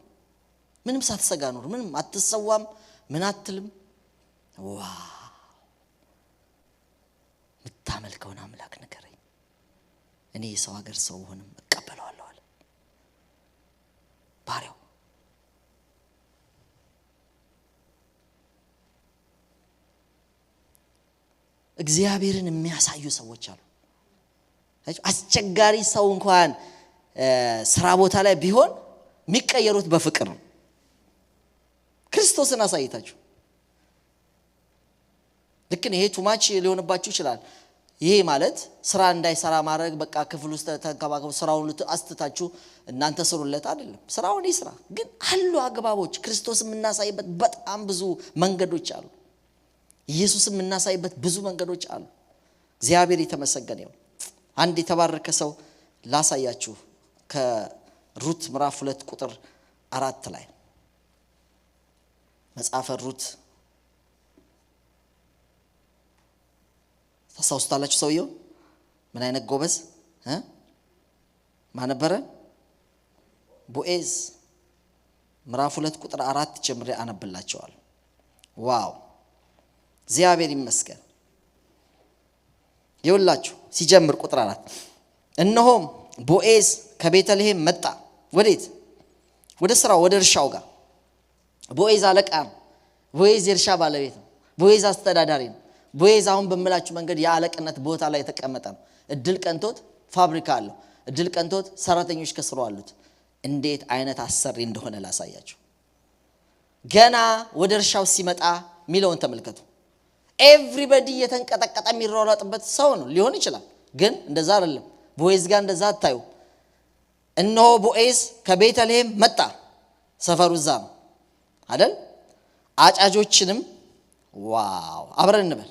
ምንም ሳትሰጋ ኖር፣ ምንም አትሰዋም፣ ምን አትልም። ዋው ምታመልከውን አምላክ ንገረኝ፣ እኔ የሰው ሀገር ሰው ሆነም እቀበለዋለሁ አለ ባሪያው። እግዚአብሔርን የሚያሳዩ ሰዎች አሉ። አስቸጋሪ ሰው እንኳን ስራ ቦታ ላይ ቢሆን የሚቀየሩት በፍቅር ነው። ክርስቶስን አሳይታችሁ ልክ ነው። ይሄ ቱማች ሊሆንባችሁ ይችላል። ይሄ ማለት ስራ እንዳይሰራ ማድረግ በቃ ክፍል ውስጥ ተንከባከቡ ስራውን አስተታችሁ እናንተ ስሩለት አይደለም። ስራውን ይስራ፣ ግን አሉ አግባቦች። ክርስቶስን የምናሳይበት በጣም ብዙ መንገዶች አሉ። ኢየሱስን የምናሳይበት ብዙ መንገዶች አሉ። እግዚአብሔር የተመሰገነ ይሁን። አንድ የተባረከ ሰው ላሳያችሁ ከሩት ምዕራፍ 2 ቁጥር 4 ላይ መጽሐፈ ሩት ታስታውሱታላችሁ። ሰውየው ምን አይነት ጎበዝ ማን ነበረ? ቦዔዝ። ምዕራፍ 2 ቁጥር 4 ጀምሬ አነብላችኋለሁ። ዋው እግዚአብሔር ይመስገን። ይኸውላችሁ ሲጀምር ቁጥር 4 እነሆም ቦዔዝ ከቤተልሔም መጣ። ወዴት? ወደ ስራው ወደ እርሻው ጋር። ቦዔዝ አለቃ ነው። ቦዔዝ የእርሻ ባለቤት ነው። ቦዔዝ አስተዳዳሪ ነው። ቦዔዝ አሁን በመላችሁ መንገድ የአለቅነት ቦታ ላይ የተቀመጠ ነው። እድል ቀንቶት ፋብሪካ አለው። እድል ቀንቶት ሰራተኞች ከስሩ አሉት። እንዴት አይነት አሰሪ እንደሆነ ላሳያችሁ። ገና ወደ እርሻው ሲመጣ ሚለውን ተመልከቱ። ኤቭሪባዲ የተንቀጠቀጠ የሚሯሯጥበት ሰው ነው ሊሆን ይችላል፣ ግን እንደዛ አይደለም። ቦዔዝ ጋር እንደዛ አታዩ። እነሆ ቦዔዝ ከቤተልሔም መጣ። ሰፈሩ እዛ ነው አይደል? አጫጆችንም ዋው አብረን እንበል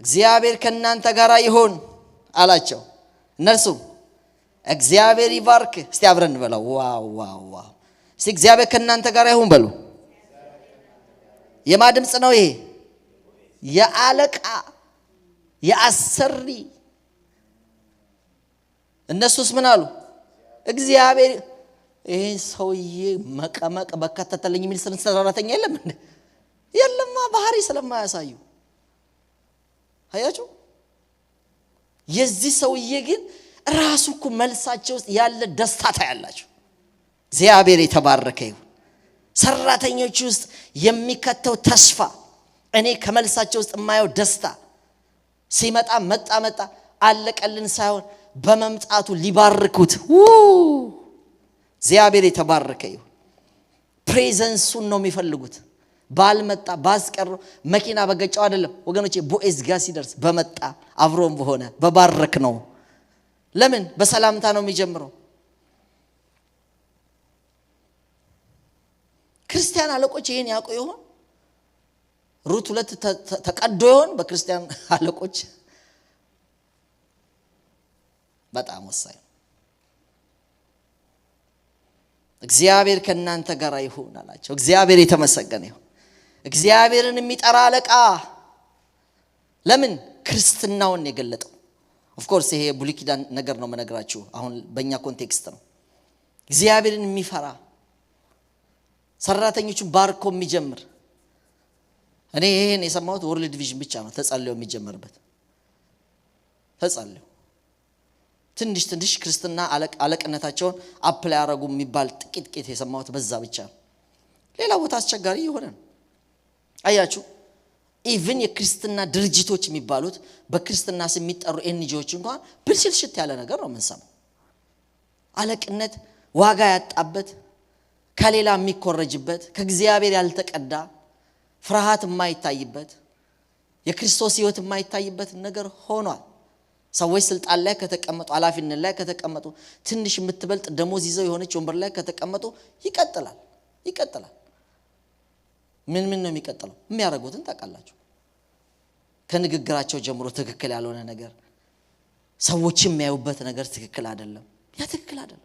እግዚአብሔር ከእናንተ ጋር ይሁን አላቸው። እነርሱም እግዚአብሔር ይባርክ። እስቲ አብረን እንበለው ዋው ዋው ዋው። እስቲ እግዚአብሔር ከእናንተ ጋር ይሁን በሉ። የማ ድምጽ ነው ይሄ? የአለቃ የአሰሪ። እነሱስ ምን አሉ? እግዚአብሔር ይሄን ሰውዬ መቀመቅ በከተተልኝ የሚል ሰራተኛ የለም እንዴ? የለማ ባህሪ ስለማያሳዩ አያችሁ። የዚህ ሰውዬ ግን ራሱ እኮ መልሳቸው ውስጥ ያለ ደስታ ታያላችሁ። እግዚአብሔር የተባረከ ይሁን። ሰራተኞች ውስጥ የሚከተው ተስፋ፣ እኔ ከመልሳቸው ውስጥ የማየው ደስታ ሲመጣ መጣ አለቀልን ሳይሆን በመምጣቱ ሊባርኩት እግዚአብሔር የተባረከ ይሁን። ፕሬዘንሱን ነው የሚፈልጉት። ባልመጣ ባስቀር መኪና በገጫው አይደለም ወገኖቼ። ቦዔዝ ጋር ሲደርስ በመጣ አብሮም በሆነ በባረክ ነው። ለምን? በሰላምታ ነው የሚጀምረው። ክርስቲያን አለቆች ይሄን ያውቁ ይሆን? ሩት 2 ተቀዶ ይሆን በክርስቲያን አለቆች? በጣም ወሳኝ። እግዚአብሔር ከእናንተ ጋር ይሁን አላቸው። እግዚአብሔር የተመሰገነ ይሁን። እግዚአብሔርን የሚጠራ አለቃ ለምን ክርስትናውን የገለጠው? ኦፍ ኮርስ ይሄ ብሉይ ኪዳን ነገር ነው መነግራችሁ፣ አሁን በእኛ ኮንቴክስት ነው። እግዚአብሔርን የሚፈራ ሰራተኞቹን ባርኮ የሚጀምር። እኔ ይሄን የሰማሁት ወርልድ ቪዥን ብቻ ነው ተጸልዮ የሚጀምርበት። ተጸልዮ ትንሽ ክርስትና አለቅነታቸውን አፕላይ ያደረጉ የሚባል ጥቂት የሰማሁት በዛ ብቻ ነው። ሌላ ቦታ አስቸጋሪ የሆነ ነው። አያችሁ ኢቭን የክርስትና ድርጅቶች የሚባሉት በክርስትና ስም የሚጠሩ ኤንጂኦዎች እንኳን ብልሽት ያለ ነገር ነው የምንሰማው። አለቅነት ዋጋ ያጣበት፣ ከሌላ የሚኮረጅበት፣ ከእግዚአብሔር ያልተቀዳ ፍርሃት የማይታይበት፣ የክርስቶስ ሕይወት የማይታይበት ነገር ሆኗል። ሰዎች ስልጣን ላይ ከተቀመጡ፣ ኃላፊነት ላይ ከተቀመጡ፣ ትንሽ የምትበልጥ ደሞዝ ይዘው የሆነች ወንበር ላይ ከተቀመጡ ይቀጥላል። ምን ነው የሚቀጥለው? የሚያደርጉትን ታውቃላችሁ። ከንግግራቸው ጀምሮ ትክክል ያልሆነ ነገር፣ ሰዎች የሚያዩበት ነገር ትክክል አይደለም። ያ ትክክል አይደለም።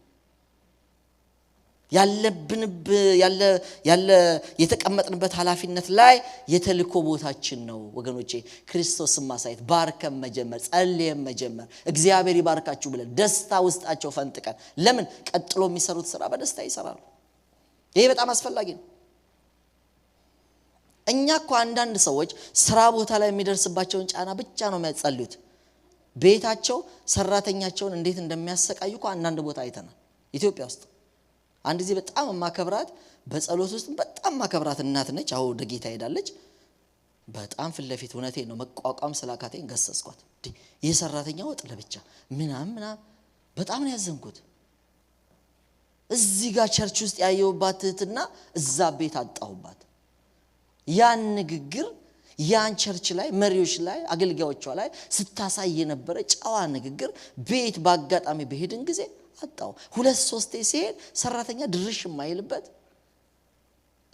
ያለ የተቀመጥንበት ኃላፊነት ላይ የተልኮ ቦታችን ነው ወገኖቼ። ክርስቶስን ማሳየት፣ ባርከን መጀመር፣ ጸልየን መጀመር፣ እግዚአብሔር ይባርካችሁ ብለን ደስታ ውስጣቸው ፈንጥቀን። ለምን ቀጥሎ የሚሰሩት ስራ በደስታ ይሰራሉ። ይሄ በጣም አስፈላጊ ነው። እኛ እኮ አንዳንድ ሰዎች ስራ ቦታ ላይ የሚደርስባቸውን ጫና ብቻ ነው የሚያጸልዩት። ቤታቸው ሰራተኛቸውን እንዴት እንደሚያሰቃዩ እኮ አንዳንድ ቦታ አይተናል። ኢትዮጵያ ውስጥ አንድ ጊዜ በጣም ማከብራት፣ በጸሎት ውስጥ በጣም ማከብራት እናት ነች። አሁን ወደ ጌታ ሄዳለች። በጣም ፊት ለፊት እውነቴን ነው መቋቋም ስላካተኝ ገሰጽኳት። የሰራተኛ ወጥ ለብቻ ምናምን በጣም ነው ያዘንኩት። እዚህ ጋር ቸርች ውስጥ ያየሁባት እህትና እዛ ቤት አጣሁባት። ያን ንግግር ያን ቸርች ላይ መሪዎች ላይ አገልጋዮቿ ላይ ስታሳይ የነበረ ጨዋ ንግግር ቤት ባጋጣሚ በሄድን ጊዜ አጣው። 2-3 ሲሄድ ሰራተኛ ድርሽ የማይልበት፣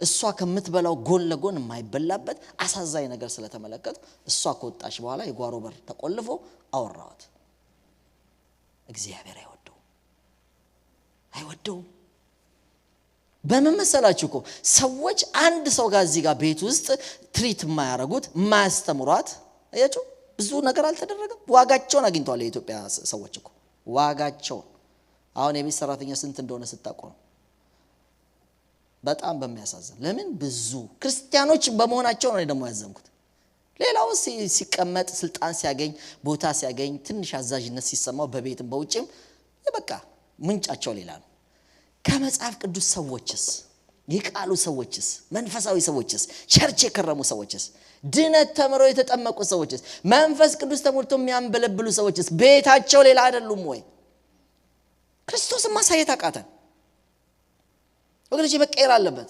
እሷ ከምትበላው ጎን ለጎን የማይበላበት አሳዛኝ ነገር ስለተመለከቱ እሷ ከወጣች በኋላ የጓሮ በር ተቆልፎ አወራዋት። እግዚአብሔር አይወደውም። በምን መሰላችሁ እኮ ሰዎች አንድ ሰው ጋር እዚህ ጋር ቤት ውስጥ ትሪት የማያረጉት የማያስተምሯት፣ አያችሁ ብዙ ነገር አልተደረገም። ዋጋቸውን አግኝተዋል የኢትዮጵያ ሰዎች እኮ ዋጋቸውን። አሁን የቤት ሰራተኛ ስንት እንደሆነ ስታውቁ ነው በጣም በሚያሳዝን። ለምን ብዙ ክርስቲያኖች በመሆናቸው ነው ደግሞ ያዘንኩት። ሌላው ሲቀመጥ ስልጣን ሲያገኝ ቦታ ሲያገኝ ትንሽ አዛዥነት ሲሰማው በቤትም በውጭም በቃ ምንጫቸው ሌላ ነው። ከመጽሐፍ ቅዱስ ሰዎችስ፣ የቃሉ ሰዎችስ፣ መንፈሳዊ ሰዎችስ፣ ቸርች የከረሙ ሰዎችስ፣ ድነት ተምረው የተጠመቁ ሰዎችስ፣ መንፈስ ቅዱስ ተሞልቶ የሚያንበለብሉ ሰዎችስ ቤታቸው ሌላ አይደሉም ወይ? ክርስቶስን ማሳየት አቃተን ወገኖቼ። መቀየር አለበት።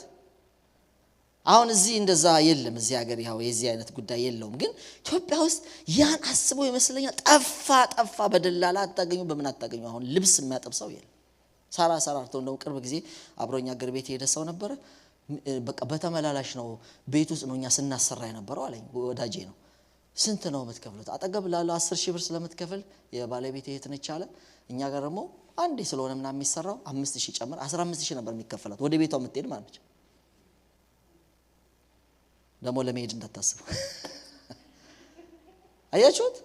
አሁን እዚህ እንደዛ የለም። እዚህ ሀገር ያው የዚህ አይነት ጉዳይ የለውም። ግን ኢትዮጵያ ውስጥ ያን አስበው ይመስለኛል ጠፋ። በደላላ አታገኙ፣ በምን አታገኙ። አሁን ልብስ የሚያጠብ ሰው የለም። ሰራርቶ እንደው ቅርብ ጊዜ አብሮኛ አገር ቤት የሄደ ሰው ነበረ። በቃ በተመላላሽ ነው ቤት ውስጥ ነው እኛ ስናሰራ የነበረው አለኝ። ወዳጄ ነው። ስንት ነው የምትከፍሉት? አጠገብ ላለው 10,000 ብር ስለምትከፍል የባለቤት እህት ነች አለ። እኛ ጋር ደግሞ አንዴ ስለሆነ ምናምን የሚሰራው 5,000 ጨምር 15,000 ነበር የሚከፈላት ወደ ቤቷ የምትሄድ ማለት ነው። ደግሞ ለመሄድ እንዳታስቡ። አያችሁት?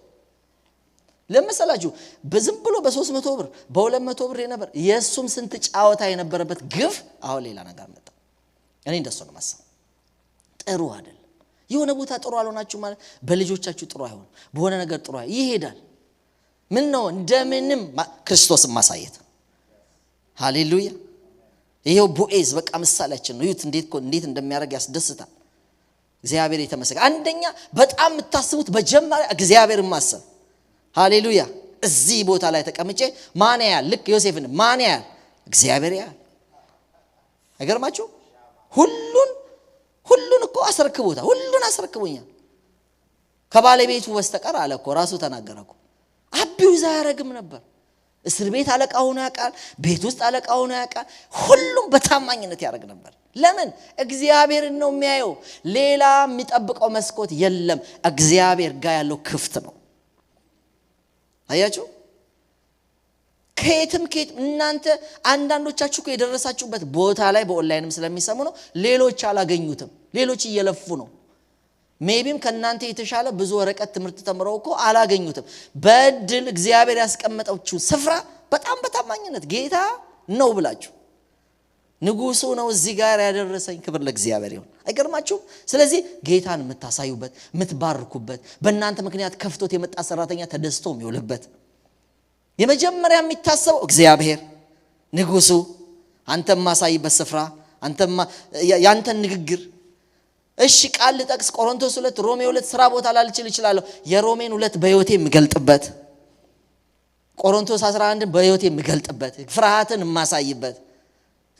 ለምሳላችሁ በዝም ብሎ በ300 ብር በ200 ብር የነበር የሱም ስንት ጫወታ የነበረበት ግፍ አሁን ሌላ ነገር መጣ። እኔ እንደሱ ነው ማሰብ። ጥሩ አይደለም። የሆነ ቦታ ጥሩ አልሆናችሁ ማለት በልጆቻችሁ ጥሩ አይሆን፣ በሆነ ነገር ጥሩ ይሄዳል። ምን ነው እንደምንም ክርስቶስን ማሳየት። ሃሌሉያ። ይሄው ቦዔዝ በቃ ምሳሌያችን ነው። ይሁት እንዴት እንደሚያደርግ ያስደስታል። እግዚአብሔር የተመሰገነ። አንደኛ በጣም የምታስቡት በጀማሪያ እግዚአብሔርን ማሰብ። ሃሌሉያ። እዚህ ቦታ ላይ ተቀምጬ ማን ያያል? ልክ ዮሴፍን ማን ያያል? እግዚአብሔር ያያል። አይገርማችሁ? ሁሉን እኮ አስረክቦታል። ሁሉን አስረክቦኛል ከባለቤቱ በስተቀር አለ እኮ ራሱ ተናገረ እኮ። አቢውዝ አያረግም ነበር። እስር ቤት አለቃ ሆኖ ያውቃል። ቤት ውስጥ አለቃ ሆኖ ያውቃል። ሁሉም በታማኝነት ያደርግ ነበር። ለምን? እግዚአብሔርን ነው የሚያየው። ሌላ የሚጠብቀው መስኮት የለም። እግዚአብሔር ጋር ያለው ክፍት ነው። አያችሁ? ከየትም እናንተ አንዳንዶቻችሁ እኮ የደረሳችሁበት ቦታ ላይ በኦንላይንም ስለሚሰሙ ነው። ሌሎች አላገኙትም። ሌሎች እየለፉ ነው። ሜቢም ከናንተ የተሻለ ብዙ ወረቀት ትምህርት ተምረው እኮ አላገኙትም። በእድል እግዚአብሔር ያስቀመጠችው ስፍራ በጣም በታማኝነት ጌታ ነው ብላችሁ ንጉሱ ነው እዚህ ጋር ያደረሰኝ፣ ክብር ለእግዚአብሔር ይሁን። አይገርማችሁም? ስለዚህ ጌታን የምታሳዩበት፣ የምትባርኩበት፣ በእናንተ ምክንያት ከፍቶት የመጣ ሰራተኛ ተደስቶ የሚውልበት የመጀመሪያ የሚታሰበው እግዚአብሔር ንጉሱ፣ አንተም ማሳይበት ስፍራ፣ አንተም ያንተን ንግግር። እሺ ቃል ልጠቅስ፣ ቆሮንቶስ 2 ሮሜ 2 ስራ ቦታ ላልችል እችላለሁ። የሮሜን 2 በህይወቴ የምገልጥበት፣ ቆሮንቶስ 11 በህይወቴ የምገልጥበት፣ ፍርሃትን የማሳይበት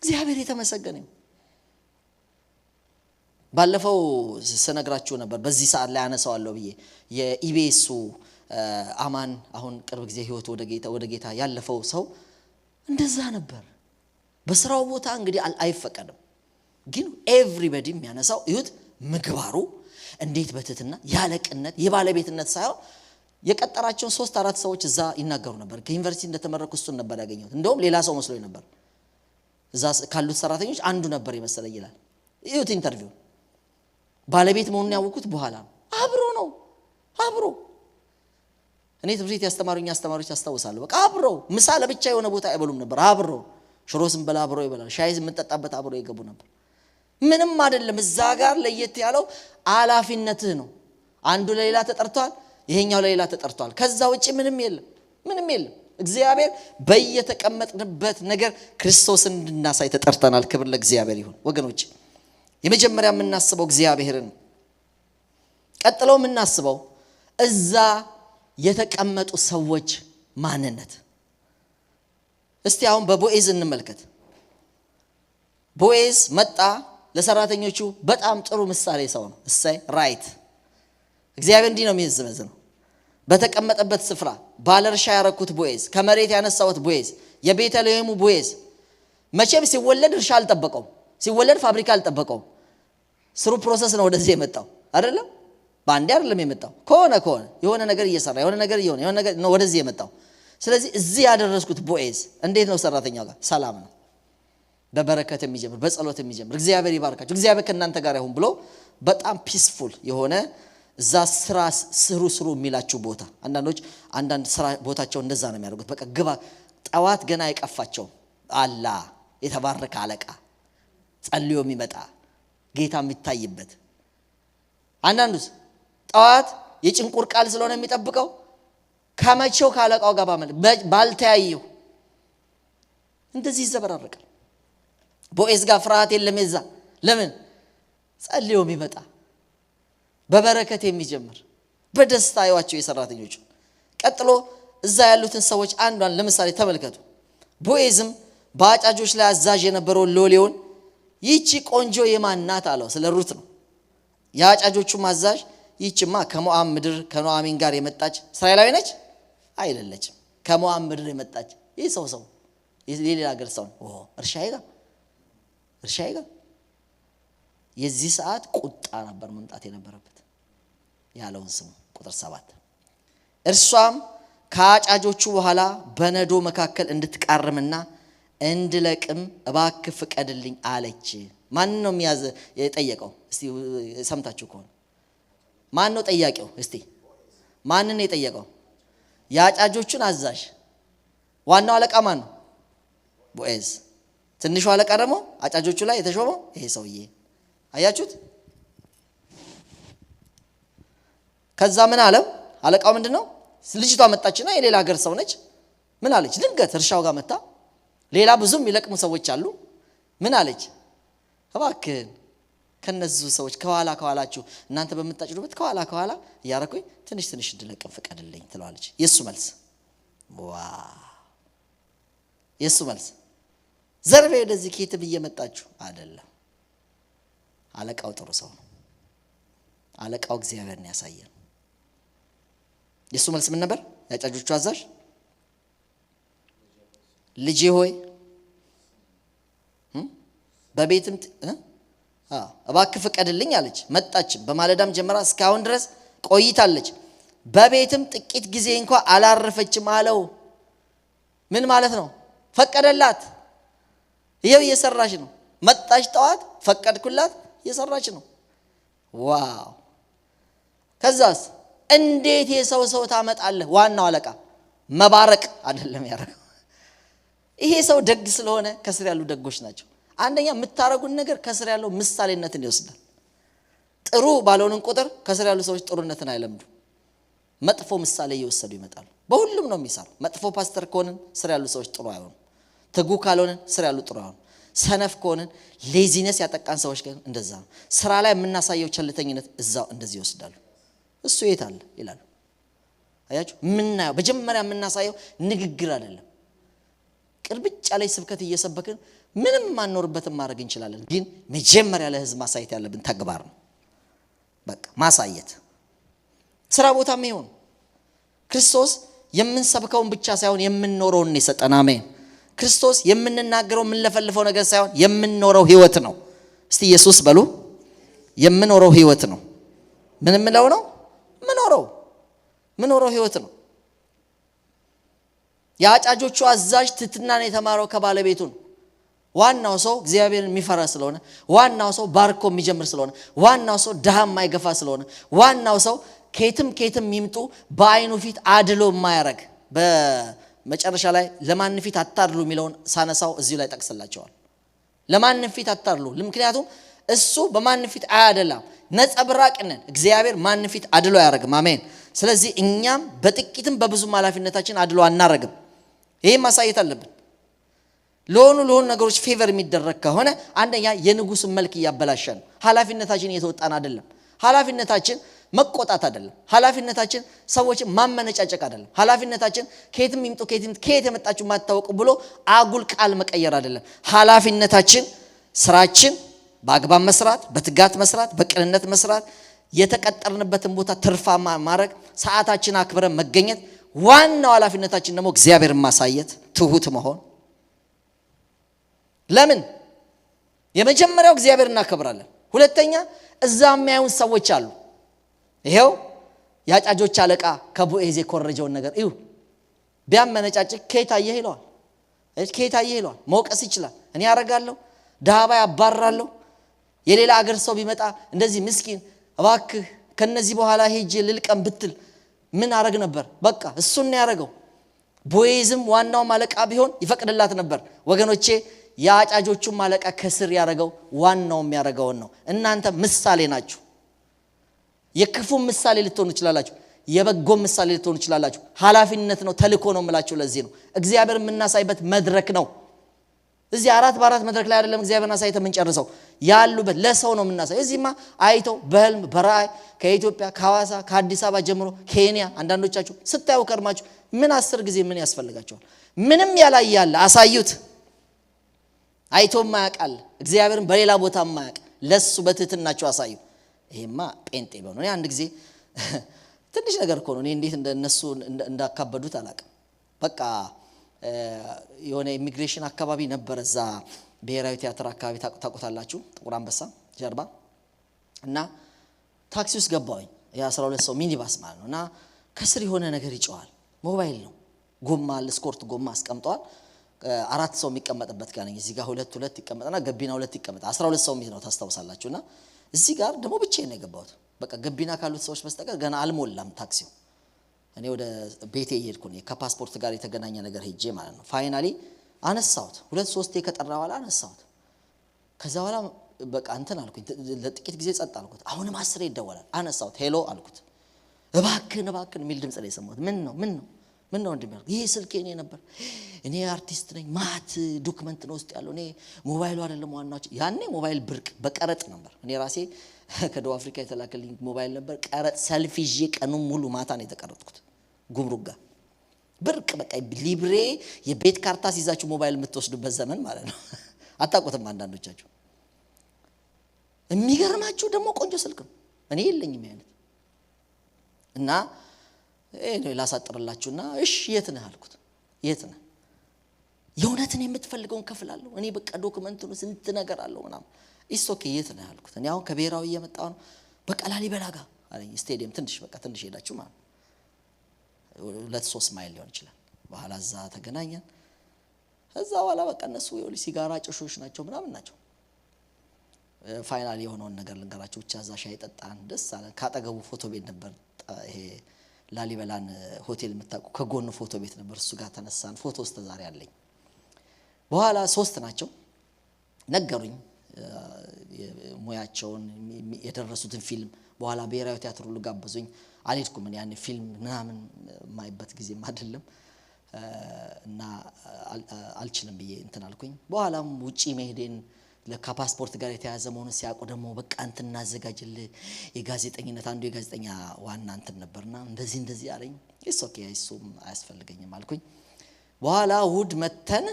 እግዚአብሔር የተመሰገነ ይሁን። ባለፈው ስነግራችሁ ነበር፣ በዚህ ሰዓት ላይ አነሳዋለሁ ብዬ የኢቢኤሱ አማን አሁን ቅርብ ጊዜ ህይወት ወደ ጌታ ያለፈው ሰው እንደዛ ነበር። በስራው ቦታ እንግዲህ አይፈቀድም፣ ግን ኤቭሪባዲ የሚያነሳው ይሁት ምግባሩ እንዴት በትህትና ያለቅነት የባለቤትነት ሳይሆን የቀጠራቸውን 3-4 ሰዎች እዛ ይናገሩ ነበር። ከዩኒቨርሲቲ እንደተመረቁ እሱን ነበር ያገኘሁት። እንደውም ሌላ ሰው መስሎኝ ነበር። እዛ ካሉት ሰራተኞች አንዱ ነበር የመሰለኝ ይላል። ይሁት ኢንተርቪው ባለቤት መሆኑን ያወቁት በኋላ ነው። አብሮ እኔ ትምህርት ያስተማሩኝ አስተማሪዎች አስታውሳለሁ። በቃ አብሮ ምሳ ለብቻ የሆነ ቦታ አይበሉም ነበር። አብሮ ሽሮ ስንበላ አብሮ ይበላል። ሻይ የምንጠጣበት አብሮ ይገቡ ነበር። ምንም አይደለም። እዛ ጋር ለየት ያለው አላፊነትህ ነው። አንዱ ለሌላ ተጠርቷል፣ ይሄኛው ለሌላ ተጠርቷል። ከዛ ውጪ ምንም የለም። እግዚአብሔር በየተቀመጥንበት ነገር ክርስቶስን እንድናሳይ ተጠርተናል። ክብር ለእግዚአብሔር ይሁን። ወገኖች የመጀመሪያ የምናስበው እግዚአብሔርን፣ ቀጥሎ የምናስበው እዛ የተቀመጡ ሰዎች ማንነት። እስቲ አሁን በቦዔዝ እንመልከት። ቦዔዝ መጣ ለሰራተኞቹ በጣም ጥሩ ምሳሌ ሰው ነው። እሰይ ራይት። እግዚአብሔር እንዲህ ነው የሚያዝመዝነው። በተቀመጠበት ስፍራ ባለርሻ ያረኩት ቦዔዝ፣ ከመሬት ያነሳሁት ቦዔዝ፣ የቤተልሔሙ ቦዔዝ። መቼም ሲወለድ እርሻ አልጠበቀውም፣ ሲወለድ ፋብሪካ አልጠበቀውም። ስሩ ፕሮሰስ ነው ወደዚህ የመጣው አይደለም። ባንዴ አይደለም የመጣው። ከሆነ የሆነ ነገር እየሰራ የሆነ ነገር ነው ወደዚህ የመጣው። ስለዚህ እዚህ ያደረስኩት ቦዔዝ እንዴት ነው? ሰራተኛው ጋር ሰላም ነው፣ በበረከት የሚጀምር በጸሎት የሚጀምር እግዚአብሔር ይባርካችሁ፣ እግዚአብሔር ከእናንተ ጋር ይሁን ብሎ በጣም ፒስፉል የሆነ እዛ ስሩ የሚላችሁ ቦታ። አንዳንድ ስራ ቦታቸው እንደዛ ነው የሚያደርጉት። በቃ ግባ፣ ጠዋት ገና አይቀፋቸው አላ የተባረከ አለቃ ጸልዮ የሚመጣ ጌታ የሚታይበት። አንዳንዱስ ጠዋት የጭንቁር ቃል ስለሆነ የሚጠብቀው ከመቼው ካለቃው ጋር ባልተያየው እንደዚህ ይዘበራረቃል። ቦዔዝ ጋር ፍርሃት የለም። የዛ ለምን ጸልዮ የሚመጣ በበረከት የሚጀምር በደስታ ያዋቸው የሰራተኞቹ። ቀጥሎ እዛ ያሉትን ሰዎች አንዷን ለምሳሌ ተመልከቱ። ቦዔዝም በአጫጆች ላይ አዛዥ የነበረው ሎሌውን ይቺ ቆንጆ የማን ናት አለው። ስለ ሩት ነው። የአጫጆቹ አዛዥ ይቺማ ከሞዓብ ምድር ከኑኃሚን ጋር የመጣች እስራኤላዊ ነች አይደለችም፣ ከሞዓብ ምድር የመጣች ይህ ሰው የሌላ ሀገር ሰው ነው። እርሻዬ ጋር የዚህ ሰዓት ቁጣ ነበር መምጣት የነበረበት ያለውን ስሙ። ቁጥር 7 እርሷም ከአጫጆቹ በኋላ በነዶ መካከል እንድትቃርምና እንድለቅም እባክህ ፍቀድልኝ አለች። ማን ነው የጠየቀው? እስቲ ሰምታችሁ ከሆነ ማን ነው ጠያቂው? እስቲ ማንን ነው የጠየቀው? የአጫጆቹን አዛዥ። ዋናው አለቃ ማን ነው? ቦዔዝ። ትንሹ አለቃ ደግሞ አጫጆቹ ላይ የተሾመው ይሄ ሰውዬ። አያችሁት? ከዛ ምን አለው አለቃው? ምንድነው? ልጅቷ መጣችና የሌላ ሀገር ሰው ነች። ምን አለች? ድንገት እርሻው ጋር መጣ። ሌላ ብዙም የሚለቅሙ ሰዎች አሉ። ምን አለች? እባክህን ከነዚህ ሰዎች ከኋላችሁ እናንተ በመጣጭዱበት ከኋላ እያረኩኝ ትንሽ እንድለቅም ፍቀድልኝ ትለዋለች። የሱ መልስ ዘርቤ ወደዚህ ኬትም እየመጣችሁ አይደለም። አለቃው ጥሩ ሰው ነው። አለቃው እግዚአብሔርን ያሳየን። የሱ መልስ ምን ነበር? ያጫጆቹ አዛዥ ልጄ ሆይ በቤትም እባክህ ፍቀድልኝ አለች። መጣችም፣ በማለዳም ጀምራ እስካሁን ድረስ ቆይታለች። በቤትም ጥቂት ጊዜ እንኳን አላረፈችም አለው። ምን ማለት ነው? ፈቀደላት። ይሄው እየሰራች ነው። መጣች ጠዋት ፈቀድኩላት፣ እየሰራች ነው። ዋው! ከዛስ እንዴት የሰው ታመጣለህ? ዋናው አለቃ መባረቅ አይደለም ያደረገው። ይሄ ሰው ደግ ስለሆነ ከስር ያሉ ደጎች ናቸው። አንደኛ የምታረጉን ነገር ከስር ያለው ምሳሌነትን ይወስዳል። ጥሩ ባልሆንን ቁጥር ከስር ያሉ ሰዎች ጥሩነትን አይለምዱ። መጥፎ ምሳሌ እየወሰዱ ይመጣሉ። በሁሉም ነው የሚሰራው። መጥፎ ፓስተር ከሆንን ስር ያሉ ሰዎች ጥሩ አይሆኑ። ትጉ ካልሆንን ስር ያሉ ጥሩ አይሆኑ። ሰነፍ ከሆንን ሌዚነስ ያጠቃን ሰዎች ግን እንደዛ ነው። ስራ ላይ የምናሳየው ቸልተኝነት እዛው እንደዚህ ይወስዳሉ። እሱ የት አለ ይላሉ። አያችሁ፣ ምናየው መጀመሪያ የምናሳየው ንግግር አይደለም። ቅርብጫ ላይ ስብከት እየሰበክን ምንም ማንኖርበትን ማድረግ እንችላለን። ግን መጀመሪያ ለህዝብ ማሳየት ያለብን ተግባር ነው። በቃ ማሳየት ስራ ቦታም ይሁን ክርስቶስ የምንሰብከውን ብቻ ሳይሆን የምንኖረውን ነው የሰጠን። አሜን። ክርስቶስ የምንናገረው የምንለፈልፈው ነገር ሳይሆን የምንኖረው ህይወት ነው። እስቲ ኢየሱስ በሉ። የምንኖረው ህይወት ነው። ምን ምለው ነው? ምንኖረው ህይወት ነው። የአጫጆቹ አዛዥ ትትናን የተማረው ከባለቤቱ ነው። ዋናው ሰው እግዚአብሔርን የሚፈራ ስለሆነ፣ ዋናው ሰው ባርኮ የሚጀምር ስለሆነ፣ ዋናው ሰው ድሃ የማይገፋ ስለሆነ፣ ዋናው ሰው ከየትም ይምጡ በአይኑ ፊት አድሎ የማያረግ። በመጨረሻ ላይ ለማን ፊት አታድሉ የሚለውን ሳነሳው እዚሁ ላይ ጠቅስላቸዋል። ለማን ፊት አታድሉ፣ ምክንያቱም እሱ በማን ፊት አያደላም። ነጸብራቅ ነን። እግዚአብሔር ማን ፊት አድሎ አያረግም። አሜን። ስለዚህ እኛም በጥቂትም በብዙም ኃላፊነታችን አድሎ አናረግም። ይሄን ማሳየት አለብን። ለሆኑ ነገሮች ፌቨር የሚደረግ ከሆነ አንደኛ የንጉስን መልክ እያበላሸን፣ ኃላፊነታችን እየተወጣን አይደለም። ኃላፊነታችን መቆጣት አይደለም። ኃላፊነታችን ሰዎችን ማመነጫጨቅ አይደለም። ኃላፊነታችን ከየትም ይምጡ ከየት የመጣችሁ ማታወቁ ብሎ አጉል ቃል መቀየር አይደለም። ኃላፊነታችን ስራችን በአግባብ መስራት፣ በትጋት መስራት፣ በቅንነት መስራት፣ የተቀጠርንበትን ቦታ ትርፋማ ማድረግ፣ ሰዓታችን አክብረን መገኘት። ዋናው ኃላፊነታችን ደግሞ እግዚአብሔርን ማሳየት፣ ትሁት መሆን። ለምን? የመጀመሪያው እግዚአብሔር እናከብራለን። ሁለተኛ እዛ የሚያዩን ሰዎች አሉ። ይሄው ያጫጆች አለቃ ከቦዔዝ የኮረጀውን ነገር እዩ። ቢያመነጫጭቅ ከየታየህ ይለዋል። ከየታየህ ይለዋል። መውቀስ ይችላል። እኔ ያረጋለሁ፣ ዳባ ያባራለሁ። የሌላ አገር ሰው ቢመጣ እንደዚህ ምስኪን እባክህ ከነዚህ በኋላ ሄጄ ልልቀም ብትል ምን አረግ ነበር? በቃ እሱን ነው ያረገው። ቦዔዝም ዋናው አለቃ ቢሆን ይፈቅድላት ነበር። ወገኖቼ ያጫጆቹም አለቃ ከስር ያረገው ዋናው የሚያረገውን ነው። እናንተ ምሳሌ ናችሁ። የክፉ ምሳሌ ልትሆኑ ይችላላችሁ፣ የበጎ ምሳሌ ልትሆኑ ይችላላችሁ። ኃላፊነት ነው፣ ተልእኮ ነው የምላችሁ። ለዚህ ነው እግዚአብሔር የምናሳይበት መድረክ ነው። እዚህ አራት በአራት መድረክ ላይ አይደለም እግዚአብሔርን አሳይተን የምንጨርሰው። ያሉበት ለሰው ነው የምናሳይ። እዚህማ አይተው በህልም በራእይ ከኢትዮጵያ ከሐዋሳ ከአዲስ አበባ ጀምሮ ኬንያ አንዳንዶቻችሁ ስታዩ ከርማችሁ ምን 10 ጊዜ ምን ያስፈልጋቸዋል? ምንም ያላያለ አሳዩት። አይቶም ማያቃል እግዚአብሔርን በሌላ ቦታ ማያቅ ለሱ በትህትናችሁ አሳዩ። ይሄማ ጴንጤ ነው። እኔ አንድ ጊዜ ትንሽ ነገር እኮ ነው። እኔ እንዴት እንደነሱ እንዳካበዱት አላቅም። በቃ የሆነ ኢሚግሬሽን አካባቢ ነበር፣ እዛ ብሔራዊ ቲያትር አካባቢ ታቆታላችሁ፣ ጥቁር አንበሳ ጀርባ። እና ታክሲ ውስጥ ገባሁኝ። የ12 ሰው ሚኒባስ ማለት ነው። እና ከስር የሆነ ነገር ይጨዋል። ሞባይል ነው። ጎማ ስኮርት ጎማ አስቀምጠዋል። 4 ሰው የሚቀመጥበት ጋር ነኝ። እዚህ ጋር 2 ይቀመጥና ገቢና 2 ይቀመጣል። 12 ሰው ነው ታስታውሳላችሁና እዚህ ጋር ደግሞ ብቻዬን ነው የገባሁት። በቃ ገቢና ካሉት ሰዎች በስተቀር ገና አልሞላም ታክሲው። እኔ ወደ ቤቴ እየሄድኩ ነው፣ ከፓስፖርት ጋር የተገናኘ ነገር ሄጄ ማለት ነው። ፋይናሊ አነሳሁት። 2-3 ከጠራ በኋላ አነሳሁት። ከዛ በኋላ በቃ እንትን አልኩኝ። ለጥቂት ጊዜ ጸጥ አልኩት። አሁንም 10 ይደወላል። አነሳሁት። ሄሎ አልኩት። እባክህን የሚል ድምጽ ላይ ሰማሁት። ምን ነው እንደሚያል? ይሄ ስልኬ እኔ ነበር። እኔ አርቲስት ነኝ። ማት ዶክመንት ነው ውስጥ ያለው። እኔ ሞባይሉ አይደለም ዋናው። ያኔ ሞባይል ብርቅ በቀረጥ ነበር። እኔ ራሴ ከደቡብ አፍሪካ የተላከልኝ ሞባይል ነበር። ቀረጥ ሰልፍ ይዤ ቀኑን ሙሉ ማታ ነው የተቀረጥኩት። ጉምሩክ ጋር ብርቅ በቃ ሊብሬ የቤት ካርታ ሲይዛችሁ ሞባይል የምትወስዱበት ዘመን ማለት ነው። አታውቁትም አንዳንዶቻችሁ። የሚገርማችሁ ደግሞ ቆንጆ ስልክ ነው። እኔ የለኝም አይነት እና ላሳጥርላችሁና እሺ የት ነህ አልኩት። የት ነህ? የእውነትን የምትፈልገውን ከፍላለሁ እኔ በቃ ዶክመንቱን ስንት ነገር አለው ምናምን። ኦኬ የት ነህ አልኩት። እኔ አሁን ከብሔራዊ እየመጣሁ ነው። በቃ ላሊበላ ጋር አለኝ። ስቴዲየም ትንሽ ሄዳችሁ ማለት 2-3 ማይል ሊሆን ይችላል። በኋላ እዛ ተገናኘን። ከዛ በኋላ በቃ እነሱ ይኸውልሽ ሲጋራ ጭሾች ናቸው ምናምን ናቸው። ፋይናል የሆነውን ነገር ልንገራችሁ። ብቻ እዛ ሻይ ጠጣን፣ ደስ አለን። ካጠገቡ ፎቶ ቤት ነበር፣ ይሄ ላሊበላን ሆቴል የምታውቁ ከጎኑ ፎቶ ቤት ነበር። እሱ ጋር ተነሳን። ፎቶ እስከ ዛሬ አለኝ። በኋላ 3 ናቸው ነገሩኝ ሙያቸውን የደረሱትን ፊልም። በኋላ ብሔራዊ ቲያትር ሁሉ ጋበዙኝ። አልሄድኩም። ያን ፊልም ምናምን ማይበት ጊዜም አይደለም እና አልችልም ብዬ እንትን አልኩኝ። በኋላም ውጪ መሄዴን ለካፓስፖርት ጋር የተያዘ መሆኑን ሲያውቁ ደግሞ በቃ እንትን እናዘጋጅልህ የጋዜጠኝነት አንዱ የጋዜጠኛ ዋና እንትን ነበርና እንደዚህ አለኝ። እሱ ኦኬ እሱም አያስፈልገኝም አልኩኝ። በኋላ እሑድ መተን